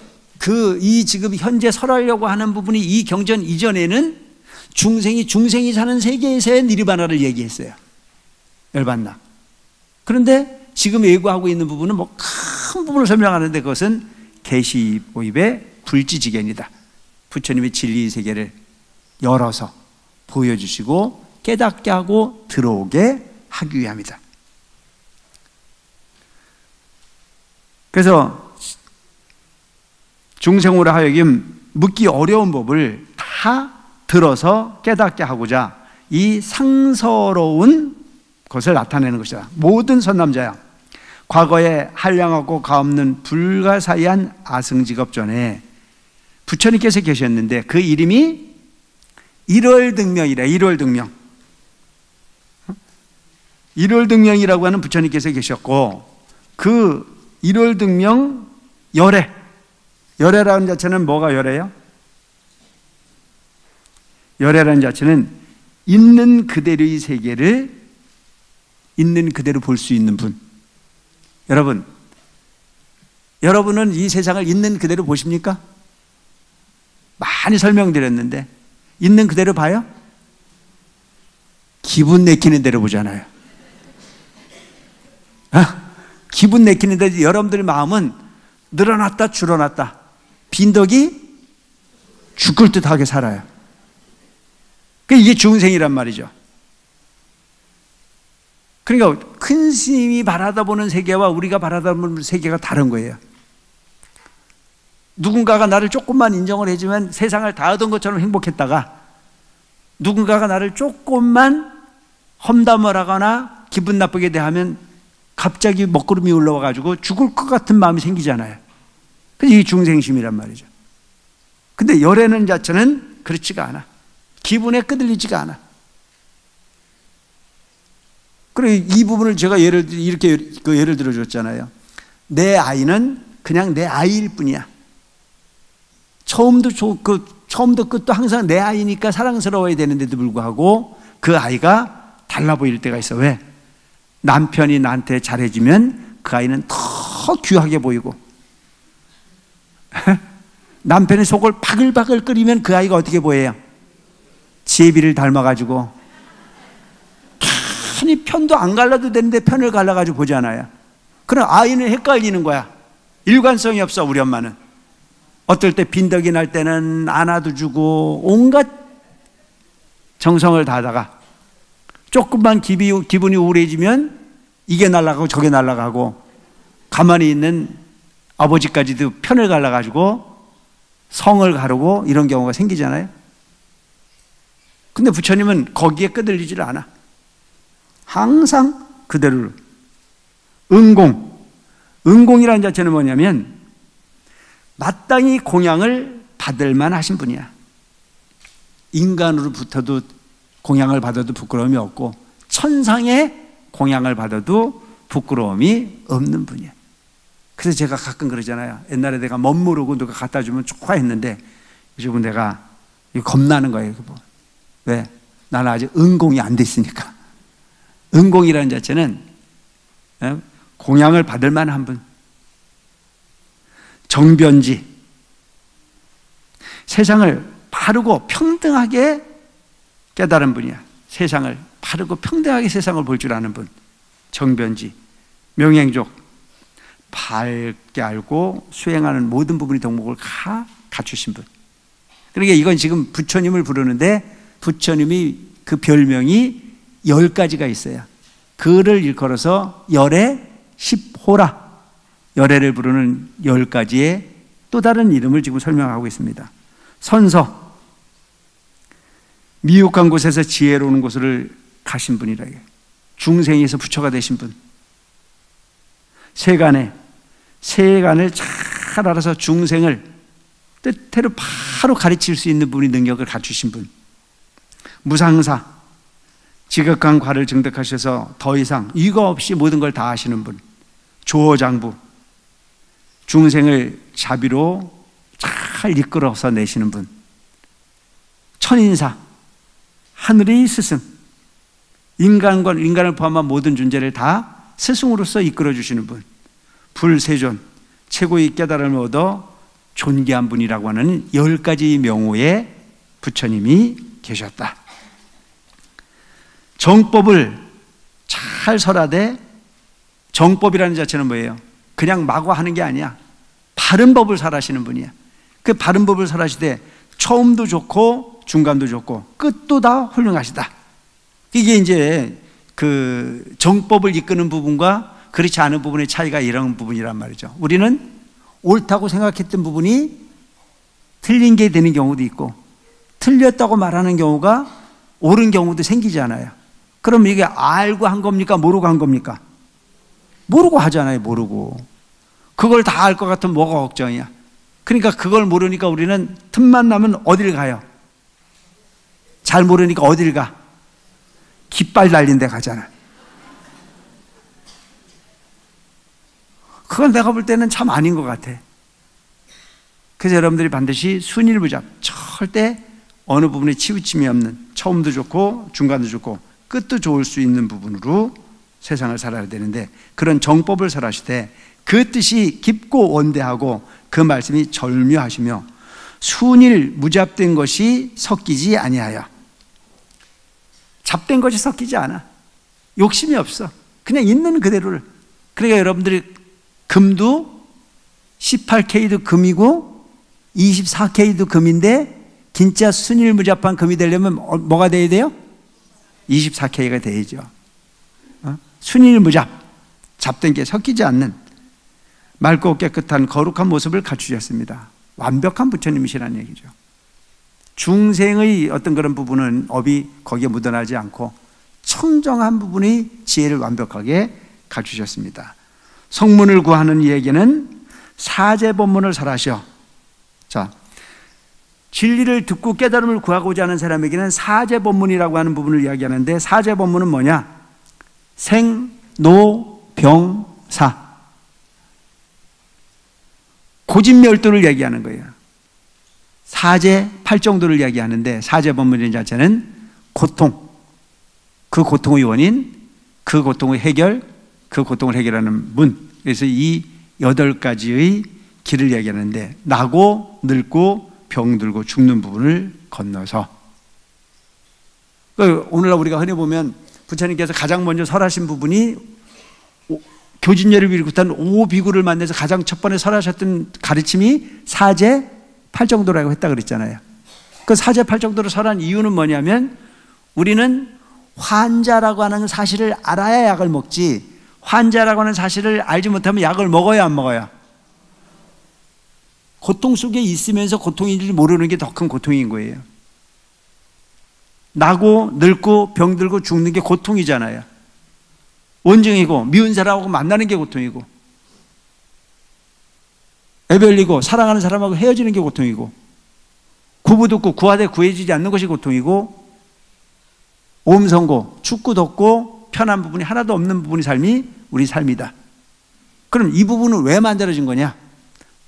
이 지금 현재 설하려고 하는 부분이, 이 경전 이전에는 중생이 사는 세계에서의 니르바나를 얘기했어요. 열반나. 그런데 지금 예고하고 있는 부분은 큰 부분을 설명하는데, 그것은 계시오입의 불지지견이다. 부처님의 진리 세계를 열어서 보여주시고 깨닫게 하고 들어오게 하기 위함이다. 그래서 중생으로 하여금 묻기 어려운 법을 다 들어서 깨닫게 하고자 이 상서로운 것을 나타내는 것이다. 모든 선남자야, 과거에 한량하고 가없는 불가사의한 아승직업 전에 부처님께서 계셨는데, 그 이름이 일월등명이라. 일월등명이라고 하는 부처님께서 계셨고, 그 일월등명 열애라는 자체는 뭐가 열애요? 열애라는 자체는 있는 그대로의 세계를 있는 그대로 볼 수 있는 분. 여러분은 이 세상을 있는 그대로 보십니까? 많이 설명드렸는데 있는 그대로 봐요? 기분 내키는 대로 보잖아요. 기분 내키는 대로. 여러분들의 마음은 늘어났다 줄어났다, 빈덕이 죽을 듯하게 살아요. 이게 중생이란 말이죠. 그러니까 큰 스님이 바라다보는 세계와 우리가 바라다보는 세계가 다른 거예요. 누군가가 나를 조금만 인정을 해주면 세상을 다 얻은 것처럼 행복했다가, 누군가가 나를 조금만 험담을 하거나 기분 나쁘게 대하면 갑자기 먹구름이 올라와가지고 죽을 것 같은 마음이 생기잖아요. 그래서 이게 중생심이란 말이죠. 근데 열애는 자체는 그렇지가 않아. 기분에 끄들리지가 않아. 그래, 이 부분을 제가 이렇게 예를 들어줬잖아요. 내 아이는 그냥 내 아이일 뿐이야. 처음도 끝도 항상 내 아이니까 사랑스러워야 되는데도 불구하고 그 아이가 달라 보일 때가 있어. 왜? 남편이 나한테 잘해주면 그 아이는 더 귀하게 보이고, 남편의 속을 바글바글 끓이면 그 아이가 어떻게 보여요? 제비를 닮아가지고 이 편도 안 갈라도 되는데 편을 갈라가지고 보잖아요. 그럼 아이는 헷갈리는 거야. 일관성이 없어. 우리 엄마는 어떨 때 빈덕이 날 때는 안아도 주고 온갖 정성을 다하다가 조금만 기분이 우울해지면 이게 날아가고 저게 날아가고, 가만히 있는 아버지까지도 편을 갈라가지고 성을 가르고 이런 경우가 생기잖아요. 근데 부처님은 거기에 끄들리질 않아. 항상 그대로. 은공이라는 자체는 뭐냐면 마땅히 공양을 받을 만하신 분이야. 인간으로부터도 공양을 받아도 부끄러움이 없고 천상의 공양을 받아도 부끄러움이 없는 분이야. 그래서 제가 가끔 그러잖아요. 옛날에 내가 멋모르고 누가 갖다 주면 좋아했는데 요즘은 내가 겁나는 거예요. 왜? 나는 아직 은공이 안 됐으니까. 은공이라는 자체는 공양을 받을 만한 분. 정변지, 세상을 바르고 평등하게 깨달은 분이야. 세상을 바르고 평등하게 세상을 볼 줄 아는 분. 정변지, 명행족, 밝게 알고 수행하는 모든 부분이 덕목을 다 갖추신 분. 그러니까 이건 지금 부처님을 부르는데 부처님이 그 별명이 10가지가 있어요. 그를 일컬어서 열의 10호라. 열애를 부르는 10가지의 또 다른 이름을 지금 설명하고 있습니다. 선서, 미혹한 곳에서 지혜로운 곳을 가신 분이라. 중생에서 부처가 되신 분. 세간을 잘 알아서 중생을 뜻대로 바로 가르칠 수 있는 분이 능력을 갖추신 분. 무상사, 지극한 과를 증득하셔서 더 이상 이거 없이 모든 걸 다 하시는 분. 조어장부, 중생을 자비로 잘 이끌어서 내시는 분. 천인사, 하늘의 스승, 인간을 포함한 모든 존재를 다 스승으로서 이끌어 주시는 분. 불세존, 최고의 깨달음을 얻어 존귀한 분이라고 하는 10가지 명호의 부처님이 계셨다. 정법을 잘 설하되, 정법이라는 자체는 뭐예요? 그냥 마구 하는 게 아니야. 바른 법을 설하시는 분이야. 그 바른 법을 설하시되 처음도 좋고 중간도 좋고 끝도 다 훌륭하시다. 이게 이제 그 정법을 이끄는 부분과 그렇지 않은 부분의 차이가 이런 부분이란 말이죠. 우리는 옳다고 생각했던 부분이 틀린 게 되는 경우도 있고 틀렸다고 말하는 경우가 옳은 경우도 생기잖아요. 그럼 이게 알고 한 겁니까? 모르고 한 겁니까? 모르고 하잖아요. 모르고. 그걸 다 알 것 같으면 뭐가 걱정이야. 그러니까 그걸 모르니까 우리는 틈만 나면 어딜 가요? 잘 모르니까 어딜 가? 깃발 달린 데 가잖아. 그건 내가 볼 때는 참 아닌 것 같아. 그래서 여러분들이 반드시 순일무잡, 절대 어느 부분에 치우침이 없는, 처음도 좋고 중간도 좋고 끝도 좋을 수 있는 부분으로 세상을 살아야 되는데, 그런 정법을 설하시되 그 뜻이 깊고 원대하고 그 말씀이 절묘하시며 순일 무잡된 것이 섞이지 아니하여. 잡된 것이 섞이지 않아. 욕심이 없어. 그냥 있는 그대로를. 그러니까 여러분들이 금도 18K도 금이고 24K도 금인데 진짜 순일무잡한 금이 되려면 뭐가 돼야 돼요? 24K가 돼야죠. 순일무잡, 잡된 게 섞이지 않는 맑고 깨끗한 거룩한 모습을 갖추셨습니다. 완벽한 부처님이시라는 얘기죠. 중생의 어떤 그런 부분은 업이 거기에 묻어나지 않고 청정한 부분의 지혜를 완벽하게 갖추셨습니다. 성문을 구하는 이에게는 사제법문을 설하셔. 자, 진리를 듣고 깨달음을 구하고자 하는 사람에게는 사제법문이라고 하는 부분을 이야기하는데, 사제법문은 뭐냐? 생, 노, 병, 사. 고진멸도를 얘기하는 거예요. 사제, 팔정도를 이야기하는데, 사제법문의 자체는 고통, 그 고통의 원인, 그 고통의 해결, 그 고통을 해결하는 문. 그래서 이 8가지의 길을 얘기하는데, 나고, 늙고, 병들고, 죽는 부분을 건너서. 오늘날 우리가 흔히 보면 부처님께서 가장 먼저 설하신 부분이 교진녀를 비롯한 5비구를 만나서 가장 첫 번에 설하셨던 가르침이 사제 8정도라고 했다 그랬잖아요. 그 사제 8정도로 설한 이유는 뭐냐면 우리는 환자라고 하는 사실을 알아야 약을 먹지, 환자라고 하는 사실을 알지 못하면 약을 먹어야 안 먹어요? 고통 속에 있으면서 고통인지 모르는 게 더 큰 고통인 거예요. 나고 늙고 병들고 죽는 게 고통이잖아요. 원증이고 미운 사람하고 만나는 게 고통이고 애별리고 사랑하는 사람하고 헤어지는 게 고통이고 구부도 없고 구하되 구해지지 않는 것이 고통이고 오음성고 춥고 덥고 편한 부분이 하나도 없는 부분이 삶이 우리 삶이다. 그럼 이 부분은 왜 만들어진 거냐?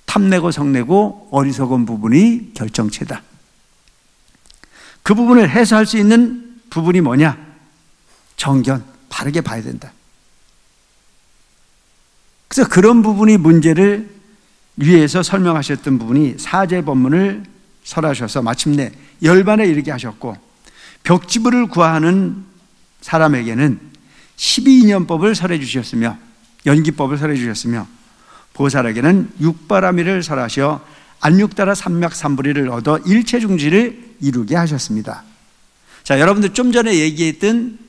탐내고 성내고 어리석은 부분이 결정체다. 그 부분을 해소할 수 있는 부분이 뭐냐? 정견, 바르게 봐야 된다. 그래서 그런 부분이 문제를 위해서 설명하셨던 부분이 사제법문을 설하셔서 마침내 열반에 이르게 하셨고, 벽지부를 구하는 사람에게는 12인연법을 설해 주셨으며 연기법을 설해 주셨으며 보살에게는 육바라미를 설하셔 안육따라 삼맥삼불이를 얻어 일체중지를 이루게 하셨습니다. 자, 여러분들 좀 전에 얘기했던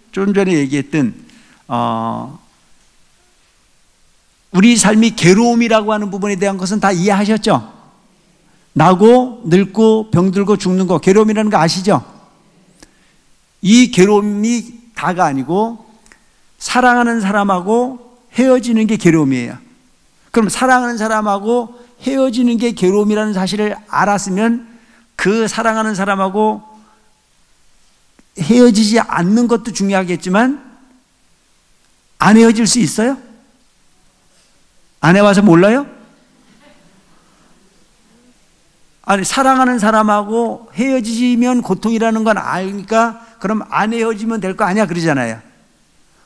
우리 삶이 괴로움이라고 하는 부분에 대한 것은 다 이해하셨죠? 나고 늙고 병들고 죽는 거 괴로움이라는 거 아시죠? 이 괴로움이 다가 아니고 사랑하는 사람하고 헤어지는 게 괴로움이에요. 그럼 사랑하는 사람하고 헤어지는 게 괴로움이라는 사실을 알았으면 그 사랑하는 사람하고 헤어지지 않는 것도 중요하겠지만 안 헤어질 수 있어요? 안 해와서 몰라요? 아니, 사랑하는 사람하고 헤어지면 고통이라는 건 아니까 그럼 안 헤어지면 될 거 아니야 그러잖아요.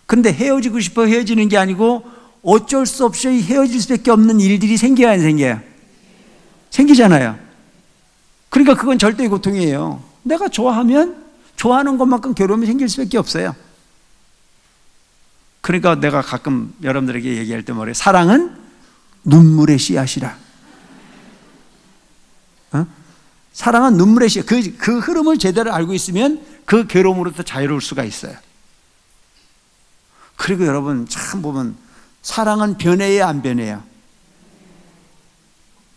근데 헤어지고 싶어 헤어지는 게 아니고 어쩔 수 없이 헤어질 수밖에 없는 일들이 생겨야 안 생겨요? 생기잖아요. 그러니까 그건 절대의 고통이에요. 내가 좋아하면 좋아하는 것만큼 괴로움이 생길 수밖에 없어요. 그러니까 내가 가끔 여러분들에게 얘기할 때 뭐래요? 사랑은 눈물의 씨앗이라. 사랑은 눈물의 씨앗. 그 흐름을 제대로 알고 있으면 그 괴로움으로부터 자유로울 수가 있어요. 그리고 여러분 참 보면 사랑은 변해야 안 변해요?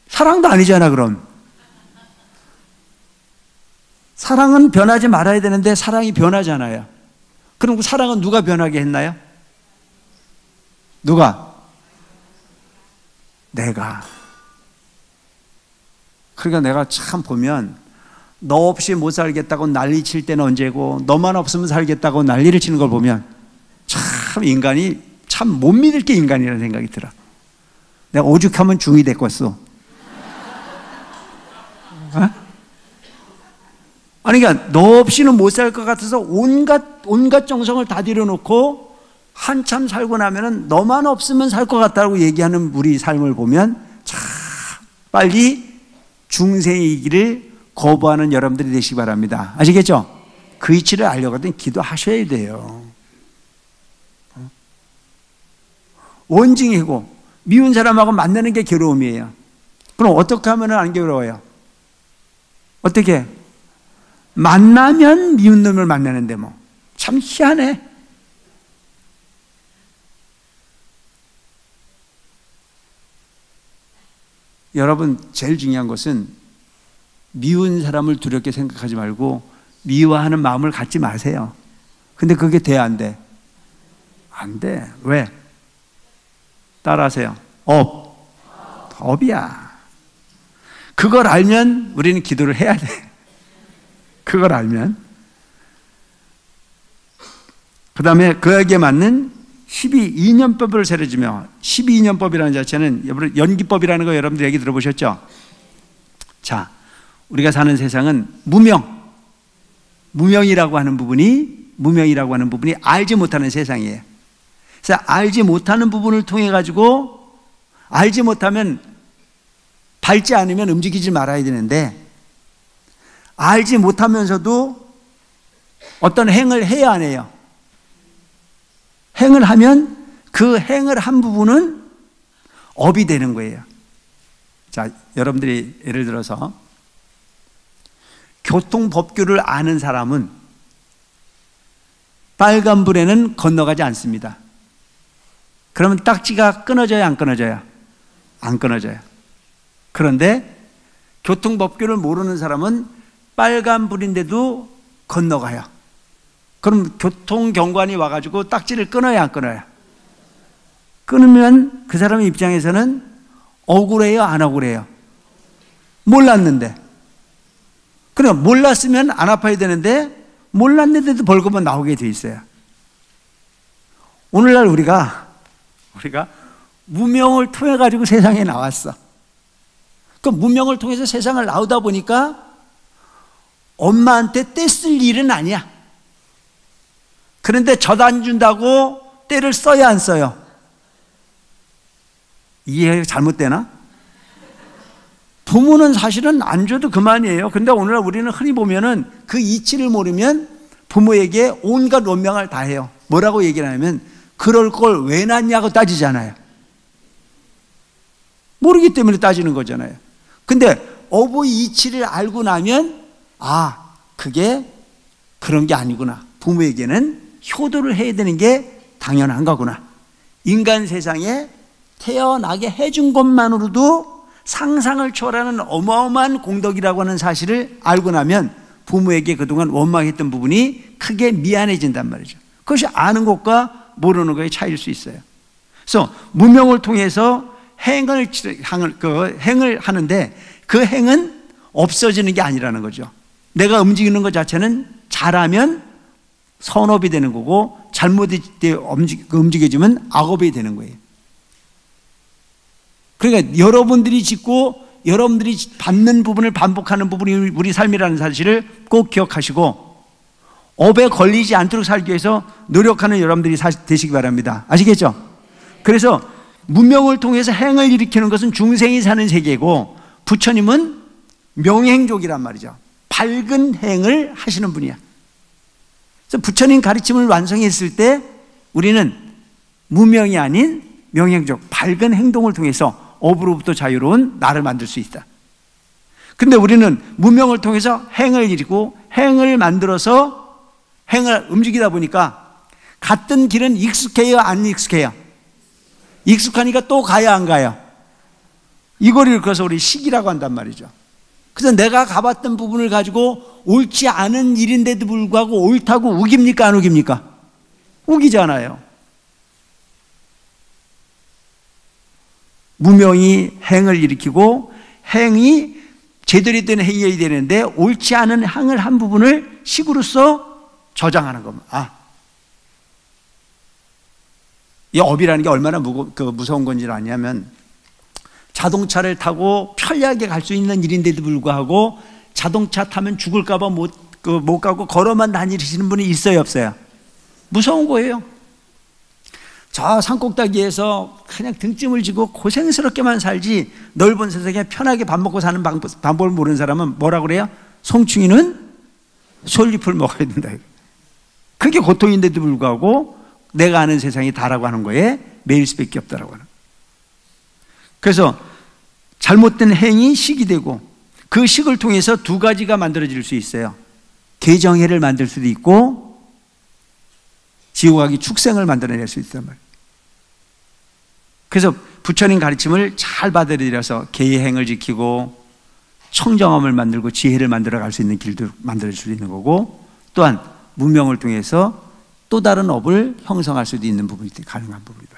사랑도 아니잖아. 그럼 사랑은 변하지 말아야 되는데 사랑이 변하잖아요. 그럼 그 사랑은 누가 변하게 했나요? 누가? 내가. 그러니까 내가 참 보면 너 없이 못 살겠다고 난리 칠 때는 언제고 너만 없으면 살겠다고 난리를 치는 걸 보면 참 인간이 참 못 믿을 게 인간이라는 생각이 들어. 내가 오죽하면 중이 됐겠어. 아니, 그러니까 너 없이는 못 살 것 같아서 온갖 정성을 다 들여놓고 한참 살고 나면은 너만 없으면 살 것 같다고 얘기하는 우리 삶을 보면 참 빨리 중생이기를 거부하는 여러분들이 되시기 바랍니다. 아시겠죠? 그 이치를 알려거든 기도하셔야 돼요. 원증이고 미운 사람하고 만나는 게 괴로움이에요. 그럼 어떻게 하면 안 괴로워요? 어떻게? 만나면 미운 놈을 만나는데 뭐. 참 희한해. 여러분 제일 중요한 것은 미운 사람을 두렵게 생각하지 말고 미워하는 마음을 갖지 마세요. 근데 그게 돼, 안 돼? 안 돼. 왜? 따라하세요. 업이야. 그걸 알면 우리는 기도를 해야 돼. 그걸 알면. 그 다음에 그에게 맞는 12인연법을 세워주며, 12인연법이라는 자체는 연기법이라는 거 여러분들 얘기 들어보셨죠? 자, 우리가 사는 세상은 무명이라고 하는 부분이 알지 못하는 세상이에요. 그래서 알지 못하는 부분을 통해 가지고 알지 못하면 밟지 않으면 움직이지 말아야 되는데 알지 못하면서도 어떤 행을 해야 안 해요? 행을 하면 그 행을 한 부분은 업이 되는 거예요. 자, 여러분들이 예를 들어서 교통법규를 아는 사람은 빨간불에는 건너가지 않습니다. 그러면 딱지가 끊어져요, 안 끊어져요? 안 끊어져요. 그런데 교통법규를 모르는 사람은 빨간불인데도 건너가요. 그럼 교통경관이 와가지고 딱지를 끊어야 안 끊어요? 끊으면 그 사람의 입장에서는 억울해요, 안 억울해요? 몰랐는데. 그럼 몰랐으면 안 아파야 되는데 몰랐는데도 벌금은 나오게 돼 있어요. 오늘날 우리가 무명을 통해 가지고 세상에 나왔어. 그 무명을 통해서 세상을 나오다 보니까 엄마한테 떼쓸 일은 아니야. 그런데 젖 안 준다고 떼를 써야 안 써요? 이해가 잘못되나? 부모는 사실은 안 줘도 그만이에요. 근데 오늘날 우리는 흔히 보면은 그 이치를 모르면 부모에게 온갖 원망을 다 해요. 뭐라고 얘기를 하냐면 그럴 걸 왜 낳냐고 따지잖아요. 모르기 때문에 따지는 거잖아요. 근데 어버이 이치를 알고 나면 아, 그게 그런 게 아니구나. 부모에게는 효도를 해야 되는 게 당연한 거구나. 인간 세상에 태어나게 해준 것만으로도 상상을 초월하는 어마어마한 공덕이라고 하는 사실을 알고 나면 부모에게 그동안 원망했던 부분이 크게 미안해진단 말이죠. 그것이 아는 것과 모르는 것의 차이일 수 있어요. 그래서 무명을 통해서 행을 하는데 그 행은 없어지는 게 아니라는 거죠. 내가 움직이는 것 자체는 잘하면 선업이 되는 거고 잘못이 움직여지면 악업이 되는 거예요. 그러니까 여러분들이 짓고 여러분들이 받는 부분을 반복하는 부분이 우리 삶이라는 사실을 꼭 기억하시고 업에 걸리지 않도록 살기 위해서 노력하는 여러분들이 되시기 바랍니다. 아시겠죠? 그래서 문명을 통해서 행을 일으키는 것은 중생이 사는 세계고 부처님은 명행족이란 말이죠. 밝은 행을 하시는 분이야. 그래서 부처님 가르침을 완성했을 때 우리는 무명이 아닌 명행족, 밝은 행동을 통해서 업으로부터 자유로운 나를 만들 수 있다. 근데 우리는 무명을 통해서 행을 일으키고 행을 만들어서 행을 움직이다 보니까 갔던 길은 익숙해요, 안 익숙해요? 익숙하니까 또 가야 안 가요? 이 거리를 그래서 우리 식이라고 한단 말이죠. 그래서 내가 가봤던 부분을 가지고 옳지 않은 일인데도 불구하고 옳다고 우깁니까, 안 우깁니까? 우기잖아요. 무명이 행을 일으키고 행이 제대로 된 행위가 되는데 옳지 않은 행을 한 부분을 식으로서 저장하는 겁니다. 이 업이라는 게 얼마나 무서운 건지 아냐면 자동차를 타고 편리하게 갈 수 있는 일인데도 불구하고 자동차 타면 죽을까봐 못 가고 걸어만 다니시는 분이 있어요, 없어요? 무서운 거예요. 저 산꼭대기에서 그냥 등짐을 지고 고생스럽게만 살지 넓은 세상에 편하게 밥 먹고 사는 방법을 모르는 사람은 뭐라고 그래요? 송충이는 솔잎을 먹어야 된다. 그게 고통인데도 불구하고 내가 아는 세상이 다라고 하는 거에 매일 수밖에 없다라고 하는. 그래서 잘못된 행이 식이 되고 그 식을 통해서 두 가지가 만들어질 수 있어요. 개정해를 만들 수도 있고 지옥하기 축생을 만들어낼 수 있단 말이에요. 그래서 부처님 가르침을 잘 받아들여서 개의 행을 지키고 청정함을 만들고 지혜를 만들어 갈 수 있는 길도 만들 수 있는 거고 또한 문명을 통해서 또 다른 업을 형성할 수도 있는 부분이 가능한 부분이다.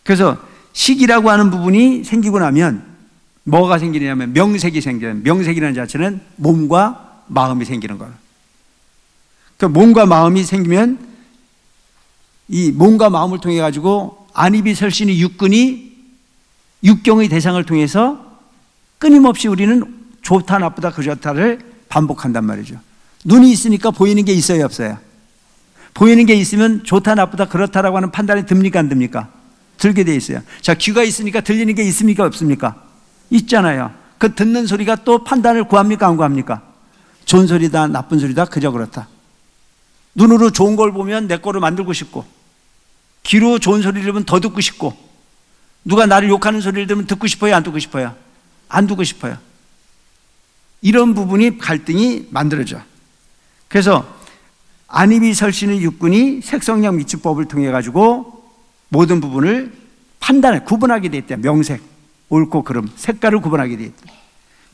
그래서 식이라고 하는 부분이 생기고 나면 뭐가 생기냐면 명색이 생겨요. 명색이라는 자체는 몸과 마음이 생기는 거예요. 그 몸과 마음이 생기면 이 몸과 마음을 통해 가지고 안입이 설신이 육근이 육경의 대상을 통해서 끊임없이 우리는 좋다 나쁘다 그 좋다를 반복한단 말이죠. 눈이 있으니까 보이는 게 있어요, 없어요? 보이는 게 있으면 좋다 나쁘다 그렇다라고 하는 판단이 듭니까, 안 듭니까? 들게 돼 있어요. 자, 귀가 있으니까 들리는 게 있습니까, 없습니까? 있잖아요. 그 듣는 소리가 또 판단을 구합니까, 안 구합니까? 좋은 소리다 나쁜 소리다 그저 그렇다. 눈으로 좋은 걸 보면 내 거로 만들고 싶고, 귀로 좋은 소리를 들으면 더 듣고 싶고, 누가 나를 욕하는 소리를 들으면 듣고 싶어요, 안 듣고 싶어요? 안 듣고 싶어요. 이런 부분이 갈등이 만들어져. 그래서 안입이 설신의 육군이 색성량 미치법을 통해 가지고 모든 부분을 판단해 구분하게 돼 있다. 명색, 옳고 그름, 색깔을 구분하게 돼 있다.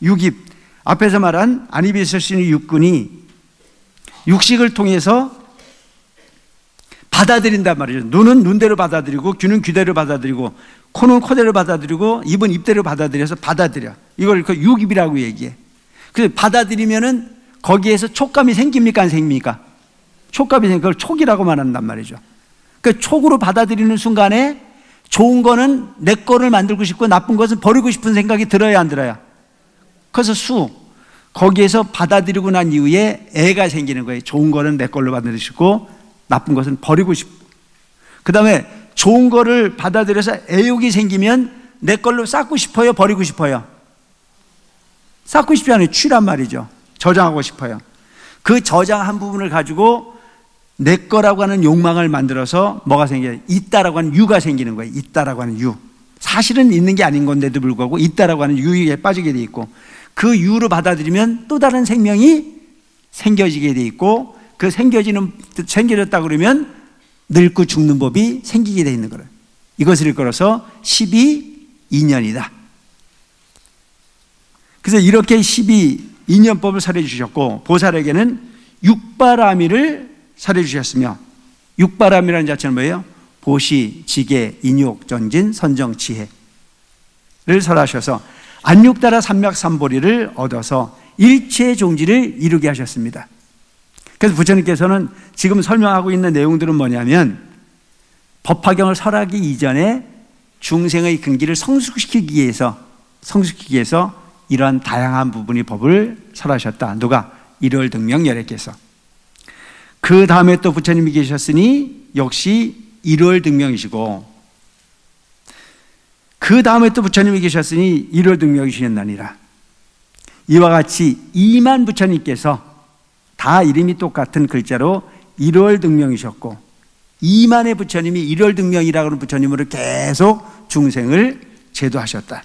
육입, 앞에서 말한 안입이 설신의 육군이 육식을 통해서 받아들인단 말이죠. 눈은 눈대로 받아들이고, 귀는 귀대로 받아들이고, 코는 코대로 받아들이고, 입은 입대로 받아들여서 받아들여. 이걸 그 육입이라고 얘기해. 그래서 받아들이면은 거기에서 촉감이 생깁니까, 안 생깁니까? 촉감이 생기고 그걸 촉이라고 말한단 말이죠. 그 촉으로 받아들이는 순간에 좋은 거는 내 거를 만들고 싶고 나쁜 것은 버리고 싶은 생각이 들어야 안 들어요? 그래서 거기에서 받아들이고 난 이후에 애가 생기는 거예요. 좋은 거는 내 걸로 받아들이고 나쁜 것은 버리고 싶고. 그 다음에 좋은 거를 받아들여서 애욕이 생기면 내 걸로 쌓고 싶어요, 버리고 싶어요? 쌓고 싶지 않아요. 취란 말이죠. 저장하고 싶어요. 그 저장한 부분을 가지고 내 거라고 하는 욕망을 만들어서 뭐가 생겨요? 있다라고 하는 유가 생기는 거예요. 있다라고 하는 유. 사실은 있는 게 아닌 건데도 불구하고 있다라고 하는 유에 빠지게 돼 있고, 그 유로 받아들이면 또 다른 생명이 생겨지게 돼 있고, 그 생겨졌다 그러면 늙고 죽는 법이 생기게 돼 있는 거예요. 이것을 일컬어서 12인연이다. 그래서 이렇게 12인연법을 설해 주셨고, 보살에게는 육바라미를 설해 주셨으며, 육바라미라는 자체는 뭐예요? 보시, 지계, 인욕, 전진, 선정, 지혜를 설하셔서 안육다라 삼맥삼보리를 얻어서 일체 종지를 이루게 하셨습니다. 그래서 부처님께서는 지금 설명하고 있는 내용들은 뭐냐면, 법화경을 설하기 이전에 중생의 근기를 성숙시키기 위해서 이러한 다양한 부분의 법을 설하셨다. 누가? 일월등명열애께서. 그 다음에 또 부처님이 계셨으니 역시 일월등명이시고, 그 다음에 또 부처님이 계셨으니 일월등명이시였나니라. 이와 같이 2만 부처님께서 다 이름이 똑같은 글자로 일월등명이셨고, 2만의 부처님이 일월등명이라고 하는 부처님으로 계속 중생을 제도하셨다.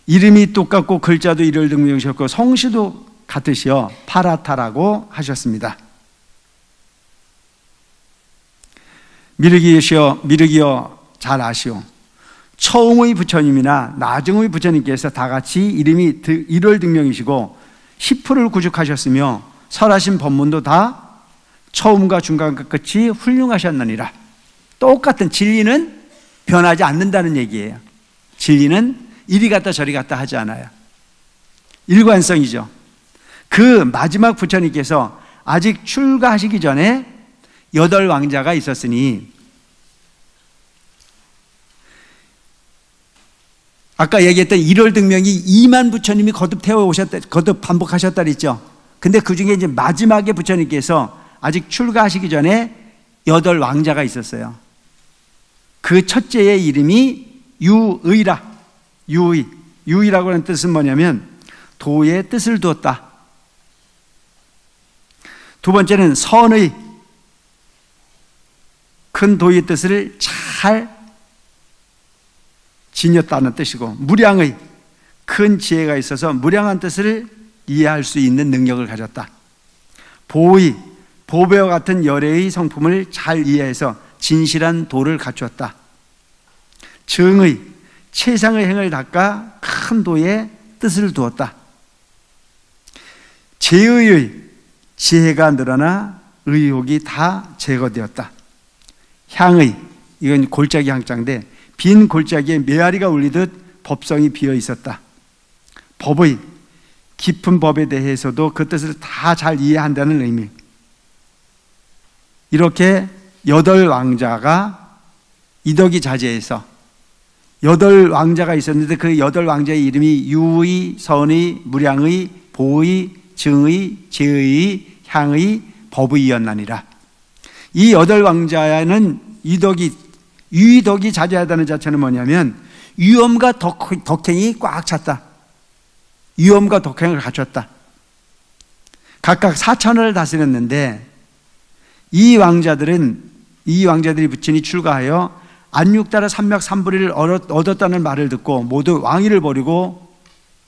이름이 똑같고 글자도 일월등명이셨고 성씨도 같으시어 파라타라고 하셨습니다. 미륵이여 잘 아시오. 처음의 부처님이나 나중의 부처님께서 다 같이 이름이 일월등명이시고 10%를 구축하셨으며 설하신 법문도 다 처음과 중간과 끝이 훌륭하셨느니라. 똑같은 진리는 변하지 않는다는 얘기예요. 진리는 이리 갔다 저리 갔다 하지 않아요. 일관성이죠. 그 마지막 부처님께서 아직 출가하시기 전에 8 왕자가 있었으니, 아까 얘기했던 일월등명이 2만 부처님이 거듭 반복하셨다 그랬죠. 근데 그 중에 이제 마지막에 부처님께서 아직 출가하시기 전에 8 왕자가 있었어요. 그 첫째의 이름이 유의라. 유의라고 하는 뜻은 뭐냐면 도의 뜻을 두었다. 두 번째는 선의, 큰 도의 뜻을 잘 지녔다는 뜻이고, 무량의, 큰 지혜가 있어서 무량한 뜻을 이해할 수 있는 능력을 가졌다. 보의, 보배와 같은 열애의 성품을 잘 이해해서 진실한 도를 갖추었다. 정의, 최상의 행을 닦아 큰 도의 뜻을 두었다. 제의의, 지혜가 늘어나 의혹이 다 제거되었다. 향의, 이건 골짜기 향자인데 빈 골짜기에 메아리가 울리듯 법성이 비어 있었다. 법의, 깊은 법에 대해서도 그 뜻을 다 잘 이해한다는 의미. 이렇게 8 왕자가 이덕이 자제해서 8 왕자가 있었는데, 그 8 왕자의 이름이 유의, 선의, 무량의, 보의, 정의, 제의, 향의, 법의였나니라. 이 8 왕자는 유덕이 자제하다는 자체는 뭐냐면 유엄과 덕행이 꽉 찼다. 유엄과 덕행을 갖췄다. 각각 4천을 다스렸는데 이 왕자들이 부친이 출가하여 안육 따라 산맥 산부리를 얻었다는 말을 듣고 모두 왕위를 버리고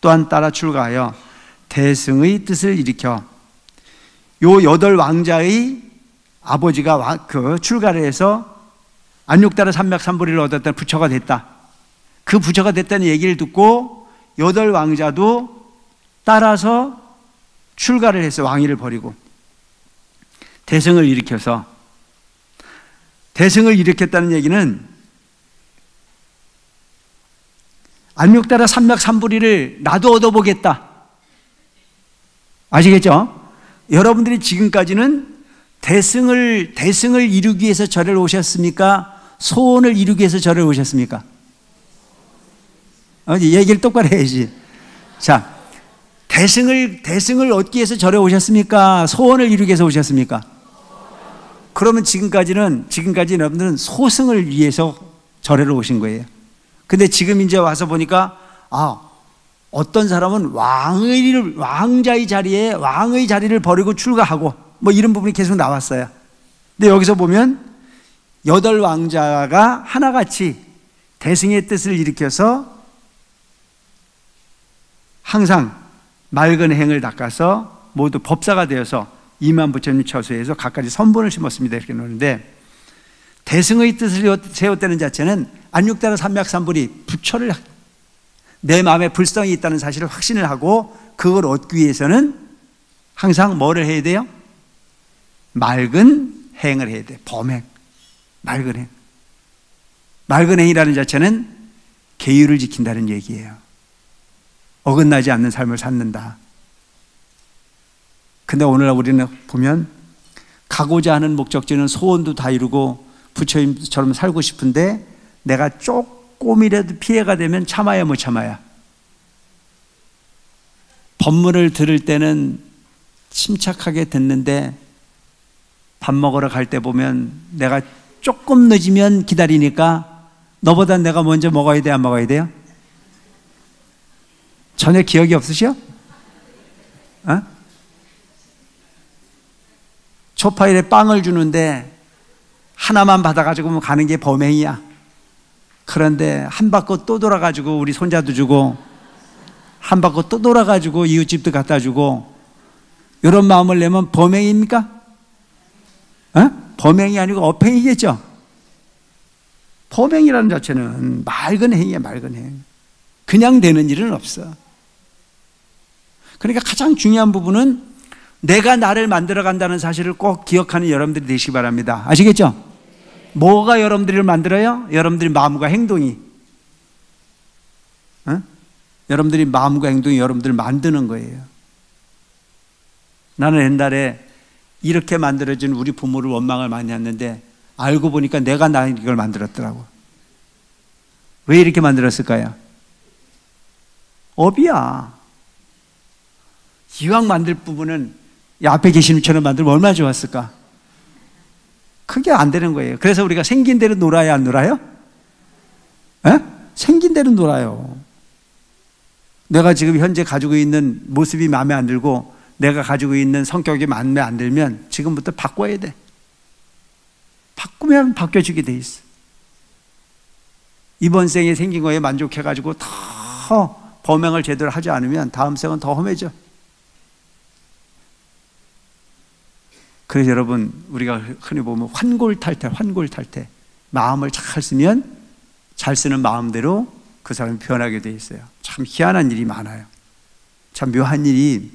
또한 따라 출가하여 대승의 뜻을 일으켜 요 8 왕자의 아버지가 출가를 해서 안육 따라 산맥 산부리를 얻었다는 부처가 됐다. 그 부처가 됐다는 얘기를 듣고 8 왕자도 따라서 출가를 해서 왕위를 버리고 대승을 일으켜서, 대승을 일으켰다는 얘기는 안육 따라 산맥 산부리를 나도 얻어보겠다. 아시겠죠? 여러분들이 지금까지는 대승을 이루기 위해서 절에 오셨습니까? 소원을 이루기 위해서 절에 오셨습니까? 얘기를 똑바로 해야지. 자, 대승을 얻기 위해서 절에 오셨습니까? 소원을 이루기 위해서 오셨습니까? 그러면 지금까지 여러분들은 소승을 위해서 절에로 오신 거예요. 근데 지금 이제 와서 보니까 어떤 사람은 왕의 자리를 버리고 출가하고 뭐 이런 부분이 계속 나왔어요. 근데 여기서 보면 8 왕자가 하나같이 대승의 뜻을 일으켜서 항상 맑은 행을 닦아서 모두 법사가 되어서 2만 부처님 처소에서 각가지 선본을 심었습니다. 이렇게 나오는데, 대승의 뜻을 세웠다는 자체는 안육 따라 산맥 산부리 부처를, 내 마음에 불성이 있다는 사실을 확신을 하고 그걸 얻기 위해서는 항상 뭐를 해야 돼요? 맑은 행을 해야 돼. 범행, 맑은 행. 맑은 행이라는 자체는 계율을 지킨다는 얘기예요. 어긋나지 않는 삶을 삶는다. 근데 오늘 우리는 보면 가고자 하는 목적지는 소원도 다 이루고 부처님처럼 살고 싶은데 내가 조금이라도 피해가 되면 참아야 못 참아야. 법문을 들을 때는 침착하게 듣는데 밥 먹으러 갈 때 보면 내가 조금 늦으면 기다리니까 너보다 내가 먼저 먹어야 돼, 안 먹어야 돼요? 전혀 기억이 없으셔? 초파일에 빵을 주는데 하나만 받아가지고 가는 게 범행이야. 그런데 한 바퀴 또 돌아가지고 우리 손자도 주고 한 바퀴 또 돌아가지고 이웃집도 갖다 주고 이런 마음을 내면 범행입니까? 범행이 아니고 업행이겠죠. 범행이라는 자체는 맑은 행위야. 맑은 행. 그냥 되는 일은 없어. 그러니까 가장 중요한 부분은 내가 나를 만들어 간다는 사실을 꼭 기억하는 여러분들이 되시기 바랍니다. 아시겠죠? 뭐가 여러분들을 만들어요? 여러분들의 마음과 행동이. 여러분들이 마음과 행동이 여러분들을 만드는 거예요. 나는 옛날에 이렇게 만들어진 우리 부모를 원망을 많이 했는데 알고 보니까 내가 이걸 만들었더라고. 왜 이렇게 만들었을까요? 업이야. 이왕 만들 부분은 앞에 계신 분처럼 만들면 얼마나 좋았을까? 그게 안 되는 거예요. 그래서 우리가 생긴 대로 놀아야 안 놀아요? 생긴 대로 놀아요. 내가 지금 현재 가지고 있는 모습이 마음에 안 들고 내가 가지고 있는 성격이 마음에 안 들면 지금부터 바꿔야 돼. 바꾸면 바뀌어지게 돼 있어. 이번 생에 생긴 거에 만족해가지고 더 범행을 제대로 하지 않으면 다음 생은 더 험해져. 그래서 여러분, 우리가 흔히 보면 환골탈태. 마음을 잘 쓰면 잘 쓰는 마음대로 그 사람이 변하게 돼 있어요. 참 희한한 일이 많아요. 참 묘한 일이,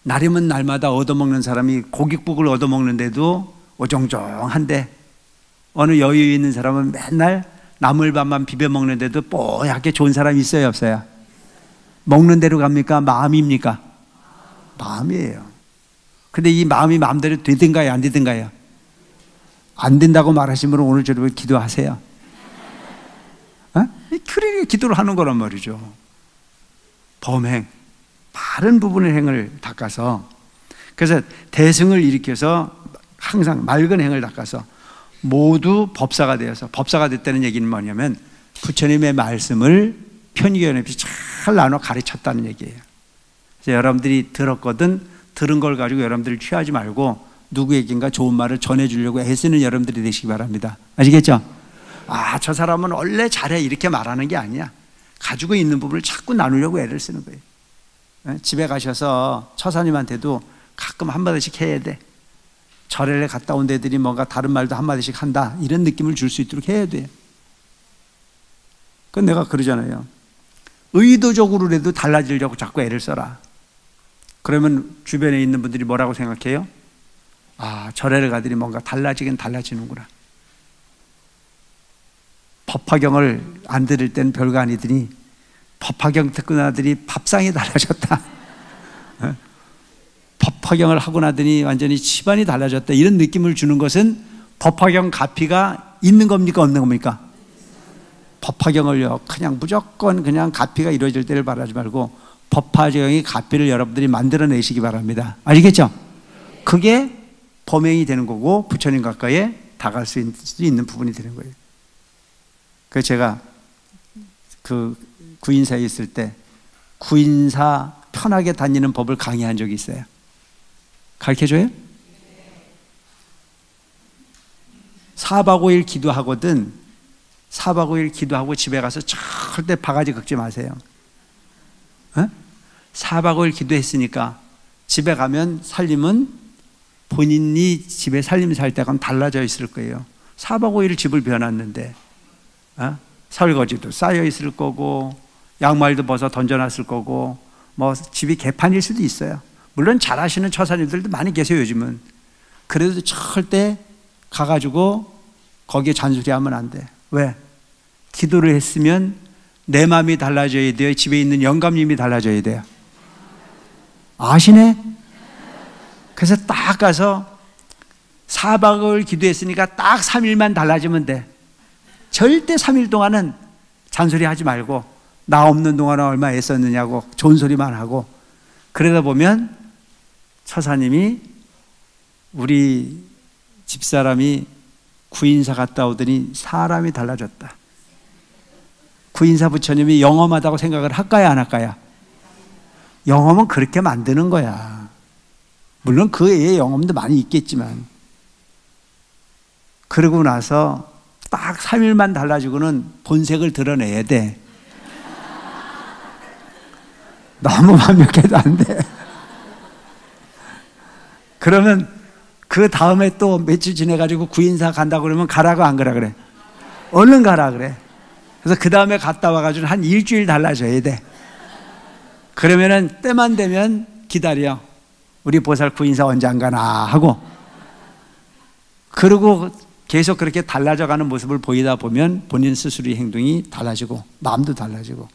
날이면 날마다 얻어먹는 사람이 고깃국을 얻어먹는데도 어정쩡한데 어느 여유 있는 사람은 맨날 나물밥만 비벼 먹는데도 뽀얗게 좋은 사람이 있어요, 없어요? 먹는 대로 갑니까? 마음입니까? 마음이에요. 근데 이 마음이 마음대로 되든가요, 안 되든가요? 안 된다고 말하시면 오늘 저녁에 기도하세요. 그러니까 기도를 하는 거란 말이죠. 범행, 바른 부분의 행을 닦아서, 그래서 대승을 일으켜서 항상 맑은 행을 닦아서 모두 법사가 되어서, 법사가 됐다는 얘기는 뭐냐면 부처님의 말씀을 편견 없이 잘 나눠 가르쳤다는 얘기예요. 그래서 여러분들이 들었거든 들은 걸 가지고 여러분들이 취하지 말고 누구에겐가 좋은 말을 전해주려고 애쓰는 여러분들이 되시기 바랍니다. 아시겠죠? 저 사람은 원래 잘해 이렇게 말하는 게 아니야. 가지고 있는 부분을 자꾸 나누려고 애를 쓰는 거예요. 집에 가셔서 처사님한테도 가끔 한마디씩 해야 돼. 절에를 갔다 온 데들이 뭔가 다른 말도 한마디씩 한다, 이런 느낌을 줄 수 있도록 해야 돼요. 그건 내가 그러잖아요. 의도적으로라도 달라지려고 자꾸 애를 써라. 그러면 주변에 있는 분들이 뭐라고 생각해요? 절에를 가더니 뭔가 달라지긴 달라지는구나. 법화경을 안 들을 때는 별거 아니더니 법화경 듣고 나더니 밥상이 달라졌다. 법화경을 하고 나더니 완전히 집안이 달라졌다, 이런 느낌을 주는 것은 법화경 가피가 있는 겁니까, 없는 겁니까? 법화경을요, 그냥 무조건 그냥 가피가 이루어질 때를 바라지 말고 법화경의 가피를 여러분들이 만들어내시기 바랍니다. 아시겠죠? 그게 범행이 되는 거고 부처님 가까이에 다가갈 수 있는 부분이 되는 거예요. 그래서 제가 그 구인사에 있을 때 구인사 편하게 다니는 법을 강의한 적이 있어요. 가르쳐줘요? 4박 5일 기도하거든 4박 5일 기도하고 집에 가서 절대 바가지 긁지 마세요. 4박 5일 기도했으니까 집에 가면 살림은 본인이 집에 살림 살 때가 달라져 있을 거예요. 4박 5일 집을 비워놨는데 설거지도 쌓여 있을 거고 양말도 벗어 던져놨을 거고 뭐 집이 개판일 수도 있어요. 물론 잘하시는 처사님들도 많이 계세요 요즘은. 그래도 절대 가가지고 거기에 잔소리하면 안 돼. 왜? 기도를 했으면 내 마음이 달라져야 돼요, 집에 있는 영감님이 달라져야 돼요? 아시네? 그래서 딱 가서 4박을 기도했으니까 딱 3일만 달라지면 돼. 절대 3일 동안은 잔소리 하지 말고 나 없는 동안은 얼마 애썼느냐고 존소리만 하고, 그러다 보면 처사님이 우리 집사람이 구인사 갔다 오더니 사람이 달라졌다. 구인사 부처님이 영험하다고 생각을 할까요, 안 할까요? 영험은 그렇게 만드는 거야. 물론 그 외에 영험도 많이 있겠지만. 그러고 나서 딱 3일만 달라지고는 본색을 드러내야 돼. 너무 완벽해도 안 돼. 그러면 그 다음에 또 며칠 지내가지고 구인사 간다고 그러면 가라고 안 가라 그래? 얼른 가라 그래. 그래서 그 다음에 갔다 와가지고 한 일주일 달라져야 돼. 그러면은 때만 되면 기다려. 우리 보살 구인사 언제 안 가나 하고. 그리고 계속 그렇게 달라져가는 모습을 보이다 보면 본인 스스로의 행동이 달라지고 마음도 달라지고,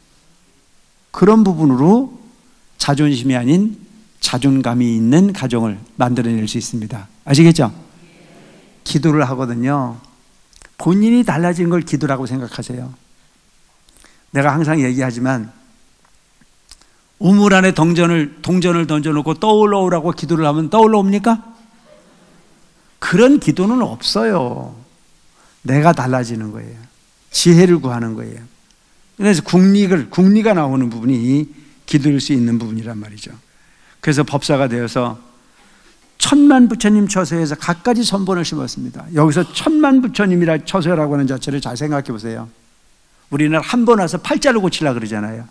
그런 부분으로 자존심이 아닌 자존감이 있는 가정을 만들어낼 수 있습니다. 아시겠죠? 기도를 하거든요. 본인이 달라진 걸 기도라고 생각하세요. 내가 항상 얘기하지만 우물 안에 동전을 던져놓고 떠올라오라고 기도를 하면 떠올라옵니까? 그런 기도는 없어요. 내가 달라지는 거예요. 지혜를 구하는 거예요. 그래서 국리가 나오는 부분이 기도일 수 있는 부분이란 말이죠. 그래서 법사가 되어서 천만 부처님 처소에서 갖가지 선본을 심었습니다. 여기서 천만 부처님이라 처소라고 하는 자체를 잘 생각해 보세요. 우리는 한 번 와서 팔자를 고치려고 그러잖아요.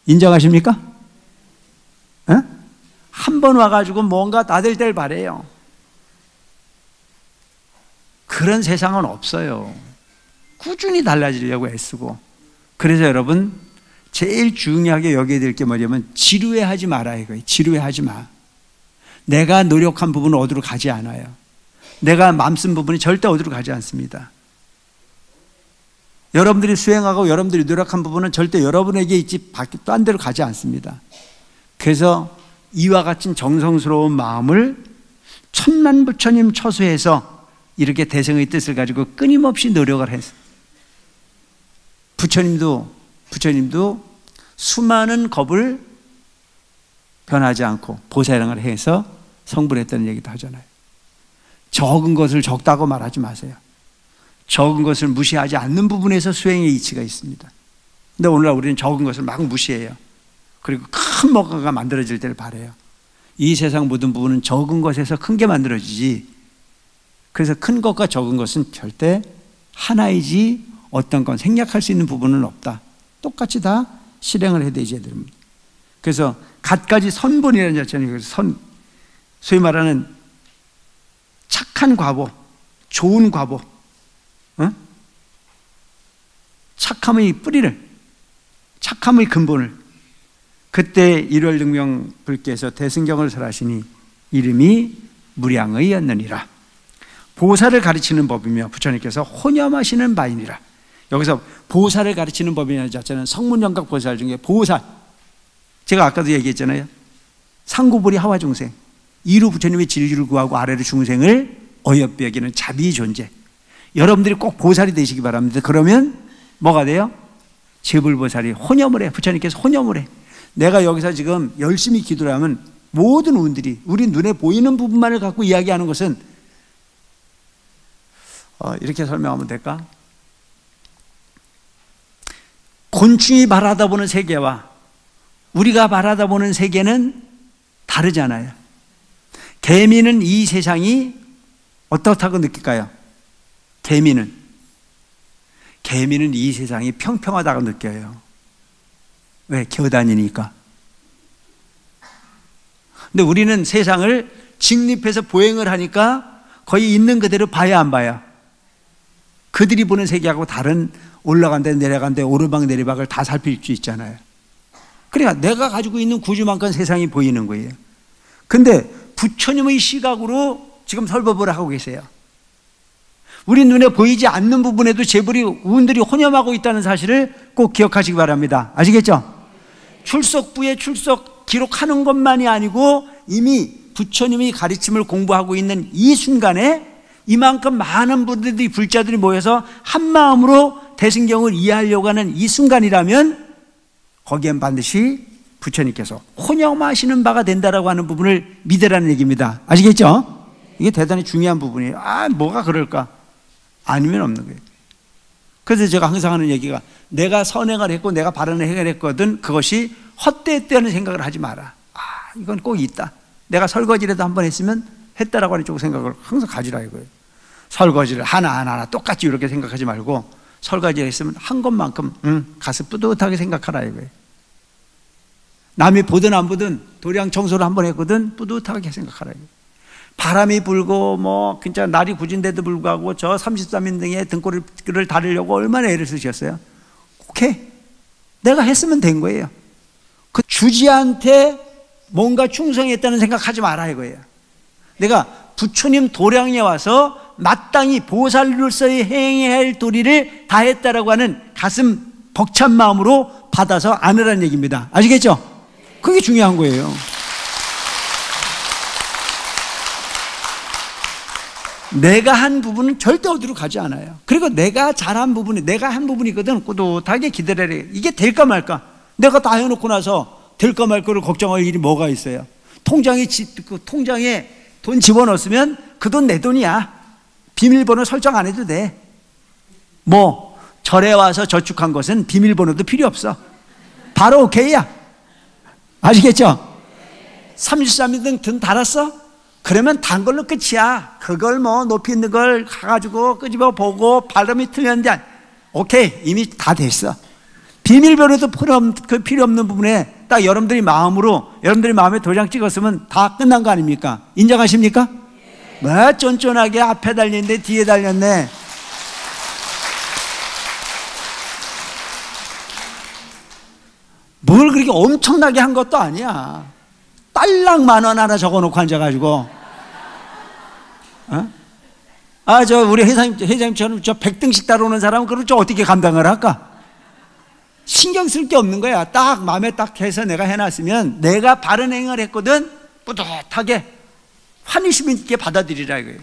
인정하십니까? 한 번 와가지고 뭔가 나댈 때를 바래요. 그런 세상은 없어요. 꾸준히 달라지려고 애쓰고. 그래서 여러분 제일 중요하게 여겨야 될 게 뭐냐면 지루해하지 마라 이거예요. 지루해하지 마. 내가 노력한 부분은 어디로 가지 않아요. 내가 맘쓴 부분이 절대 어디로 가지 않습니다. 여러분들이 수행하고 여러분들이 노력한 부분은 절대 여러분에게 있지 딴 데로 가지 않습니다. 그래서 이와 같은 정성스러운 마음을 천만 부처님 처소에서 이렇게 대성의 뜻을 가지고 끊임없이 노력을 해서 부처님도 수많은 겁을 변하지 않고 보살행을 해서 성불했다는 얘기도 하잖아요. 적은 것을 적다고 말하지 마세요. 적은 것을 무시하지 않는 부분에서 수행의 이치가 있습니다. 근데 오늘날 우리는 적은 것을 막 무시해요. 그리고 큰 뭔가가 만들어질 때를 바라요. 이 세상 모든 부분은 적은 것에서 큰 게 만들어지지, 그래서 큰 것과 적은 것은 절대 하나이지 어떤 건 생략할 수 있는 부분은 없다. 똑같이 다 실행을 해야 됩니다. 그래서 갖가지 선본이라는 자체는 소위 말하는 착한 과보, 좋은 과보, 착함의 뿌리를, 착함의 근본을, 그때 일월등명불께서 대승경을 설하시니 이름이 무량의였느니라. 보살을 가르치는 법이며 부처님께서 혼염하시는 바이니라. 여기서 보살을 가르치는 법이라는 자체는 성문영각 보살 중에 보살, 제가 아까도 얘기했잖아요. 상구불이 하와중생, 이루 부처님의 진리를 구하고 아래로 중생을 어여삐 여기는 자비 존재, 여러분들이 꼭 보살이 되시기 바랍니다. 그러면 뭐가 돼요? 제불보살이 혼염을 해. 부처님께서 혼염을 해. 내가 여기서 지금 열심히 기도를 하면 모든 운들이 우리 눈에 보이는 부분만을 갖고 이야기하는 것은 이렇게 설명하면 될까? 곤충이 바라다보는 세계와 우리가 바라다보는 세계는 다르잖아요. 개미는 이 세상이 어떻다고 느낄까요? 개미는 이 세상이 평평하다고 느껴요. 왜? 기어다니니까. 근데 우리는 세상을 직립해서 보행을 하니까 거의 있는 그대로 봐야 안 봐요? 그들이 보는 세계하고 다른 올라간데 내려간데 오르막내리막을 다 살필 수 있잖아요. 그러니까 내가 가지고 있는 구주만큼 세상이 보이는 거예요. 근데 부처님의 시각으로 지금 설법을 하고 계세요. 우리 눈에 보이지 않는 부분에도 재불이 운들이 혼염하고 있다는 사실을 꼭 기억하시기 바랍니다. 아시겠죠? 출석부에 출석 기록하는 것만이 아니고 이미 부처님의 가르침을 공부하고 있는 이 순간에 이만큼 많은 분들이 불자들이 모여서 한 마음으로 대승경을 이해하려고 하는 이 순간이라면 거기엔 반드시 부처님께서 혼염하시는 바가 된다라고 하는 부분을 믿으라는 얘기입니다. 아시겠죠? 이게 대단히 중요한 부분이에요. 뭐가 그럴까? 아니면 없는 거예요. 그래서 제가 항상 하는 얘기가, 내가 선행을 했고 내가 바른 행을 했거든 그것이 헛되었다는 생각을 하지 마라. 이건 꼭 있다. 내가 설거지라도 한번 했으면 했다라고 하는 쪽 생각을 항상 가지라 이거예요. 설거지를 하나하나 똑같이 이렇게 생각하지 말고 설거지를 했으면 한 것만큼 가슴 뿌듯하게 생각하라 이거예요. 남이 보든 안 보든 도량 청소를 한번 했거든 뿌듯하게 생각하라 이거예요. 바람이 불고 진짜 날이 굳은데도 불구하고 저 33인등의 등골을 다리려고 얼마나 애를 쓰셨어요? 오케이, 내가 했으면 된 거예요. 그 주지한테 뭔가 충성했다는 생각하지 마라 이거예요. 내가 부처님 도량에 와서 마땅히 보살로서의 행해야 할 도리를 다 했다라고 하는 가슴 벅찬 마음으로 받아서 안으라는 얘기입니다. 아시겠죠? 그게 중요한 거예요. 내가 한 부분은 절대 어디로 가지 않아요. 그리고 내가 잘한 부분이, 내가 한 부분이 있거든. 뿌듯하게 기다려야 해. 이게 될까 말까? 내가 다 해놓고 나서 될까 말까를 걱정할 일이 뭐가 있어요? 통장에 돈 집어넣었으면 그 돈 내 돈이야. 비밀번호 설정 안 해도 돼. 절에 와서 저축한 것은 비밀번호도 필요 없어. 바로 오케이야. 아시겠죠? 33인 등 달았어? 그러면 단 걸로 끝이야. 그걸 높이 있는 걸 가가지고 끄집어 보고 발음이 틀렸는데 오케이, 이미 다 됐어. 비밀번호도 필요 없는 부분에 딱 여러분들이 마음에 도장 찍었으면 다 끝난 거 아닙니까? 인정하십니까? 쫀쫀하게 앞에 달렸네 뒤에 달렸네. 뭘 그렇게 엄청나게 한 것도 아니야. 딸랑 10,000원 하나 적어놓고 앉아가지고, 우리 회장님처럼 100등씩 따라오는 사람은 그걸 좀 어떻게 감당을 할까? 신경 쓸 게 없는 거야. 딱 마음에 딱 해서 내가 해놨으면 내가 바른 행을 했거든 뿌듯하게 환희심 있게 받아들이라 이거예요.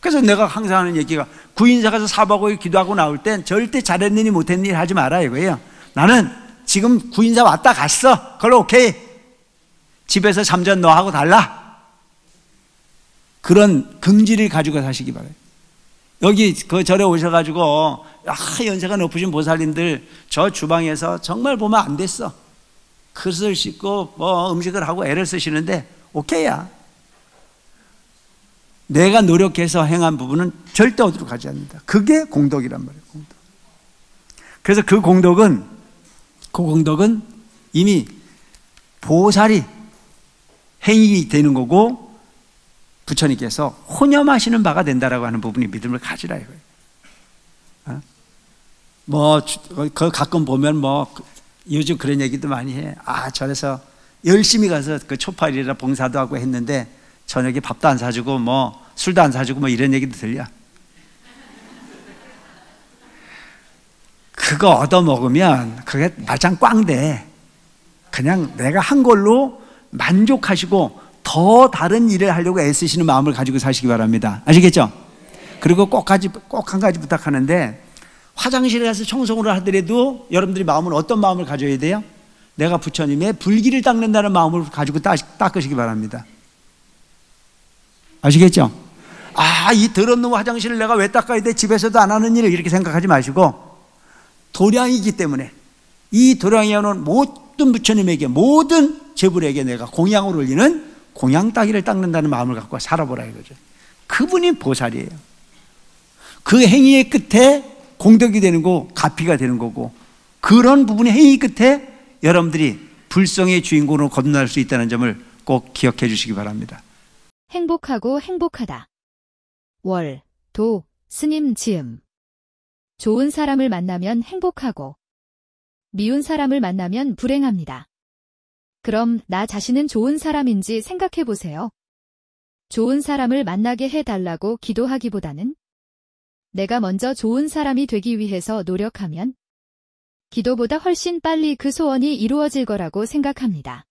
그래서 내가 항상 하는 얘기가, 구인사 가서 4박 5일 기도하고 나올 땐 절대 잘했느니 못했느니 하지 마라 이거예요. 나는 지금 구인사 왔다 갔어. 그걸로 오케이. 집에서 잠전 너하고 달라. 그런 긍지를 가지고 사시기 바라요. 여기 그 절에 오셔가지고 연세가 높으신 보살님들 저 주방에서 정말 보면 안 됐어. 그릇을 씻고 음식을 하고 애를 쓰시는데 오케이야. 내가 노력해서 행한 부분은 절대 어디로 가지 않는다. 그게 공덕이란 말이에요. 공덕. 그래서 그 공덕은 이미 보살이 행위 되는 거고 부처님께서 혼념하시는 바가 된다라고 하는 부분이 믿음을 가지라 이거예요. 그 가끔 보면 요즘 그런 얘기도 많이 해. 저래서 열심히 가서 그 초파일이라 봉사도 하고 했는데 저녁에 밥도 안 사주고 술도 안 사주고 이런 얘기도 들려. 그거 얻어먹으면 그게 말짱 꽝돼. 그냥 내가 한 걸로 만족하시고 더 다른 일을 하려고 애쓰시는 마음을 가지고 사시기 바랍니다. 아시겠죠? 그리고 꼭 한 가지 부탁하는데, 화장실에 가서 청소를 하더라도 여러분들이 마음은 어떤 마음을 가져야 돼요? 내가 부처님의 불기를 닦는다는 마음을 가지고 닦으시기 바랍니다. 아시겠죠? 이 더러운 놈 화장실을 내가 왜 닦아야 돼? 집에서도 안 하는 일을 이렇게 생각하지 마시고, 도량이기 때문에 이 도량에 오는 모든 부처님에게, 모든 제불에게 내가 공양을 올리는 공양 따기를 닦는다는 마음을 갖고 살아보라 이거죠. 그분이 보살이에요. 그 행위의 끝에 공덕이 되는 거고 가피가 되는 거고, 그런 부분의 행위 끝에 여러분들이 불성의 주인공으로 거듭날 수 있다는 점을 꼭 기억해 주시기 바랍니다. 행복하고 행복하다. 월, 도, 스님 지음. 좋은 사람을 만나면 행복하고 미운 사람을 만나면 불행합니다. 그럼 나 자신은 좋은 사람인지 생각해 보세요. 좋은 사람을 만나게 해달라고 기도하기보다는 내가 먼저 좋은 사람이 되기 위해서 노력하면 기도보다 훨씬 빨리 그 소원이 이루어질 거라고 생각합니다.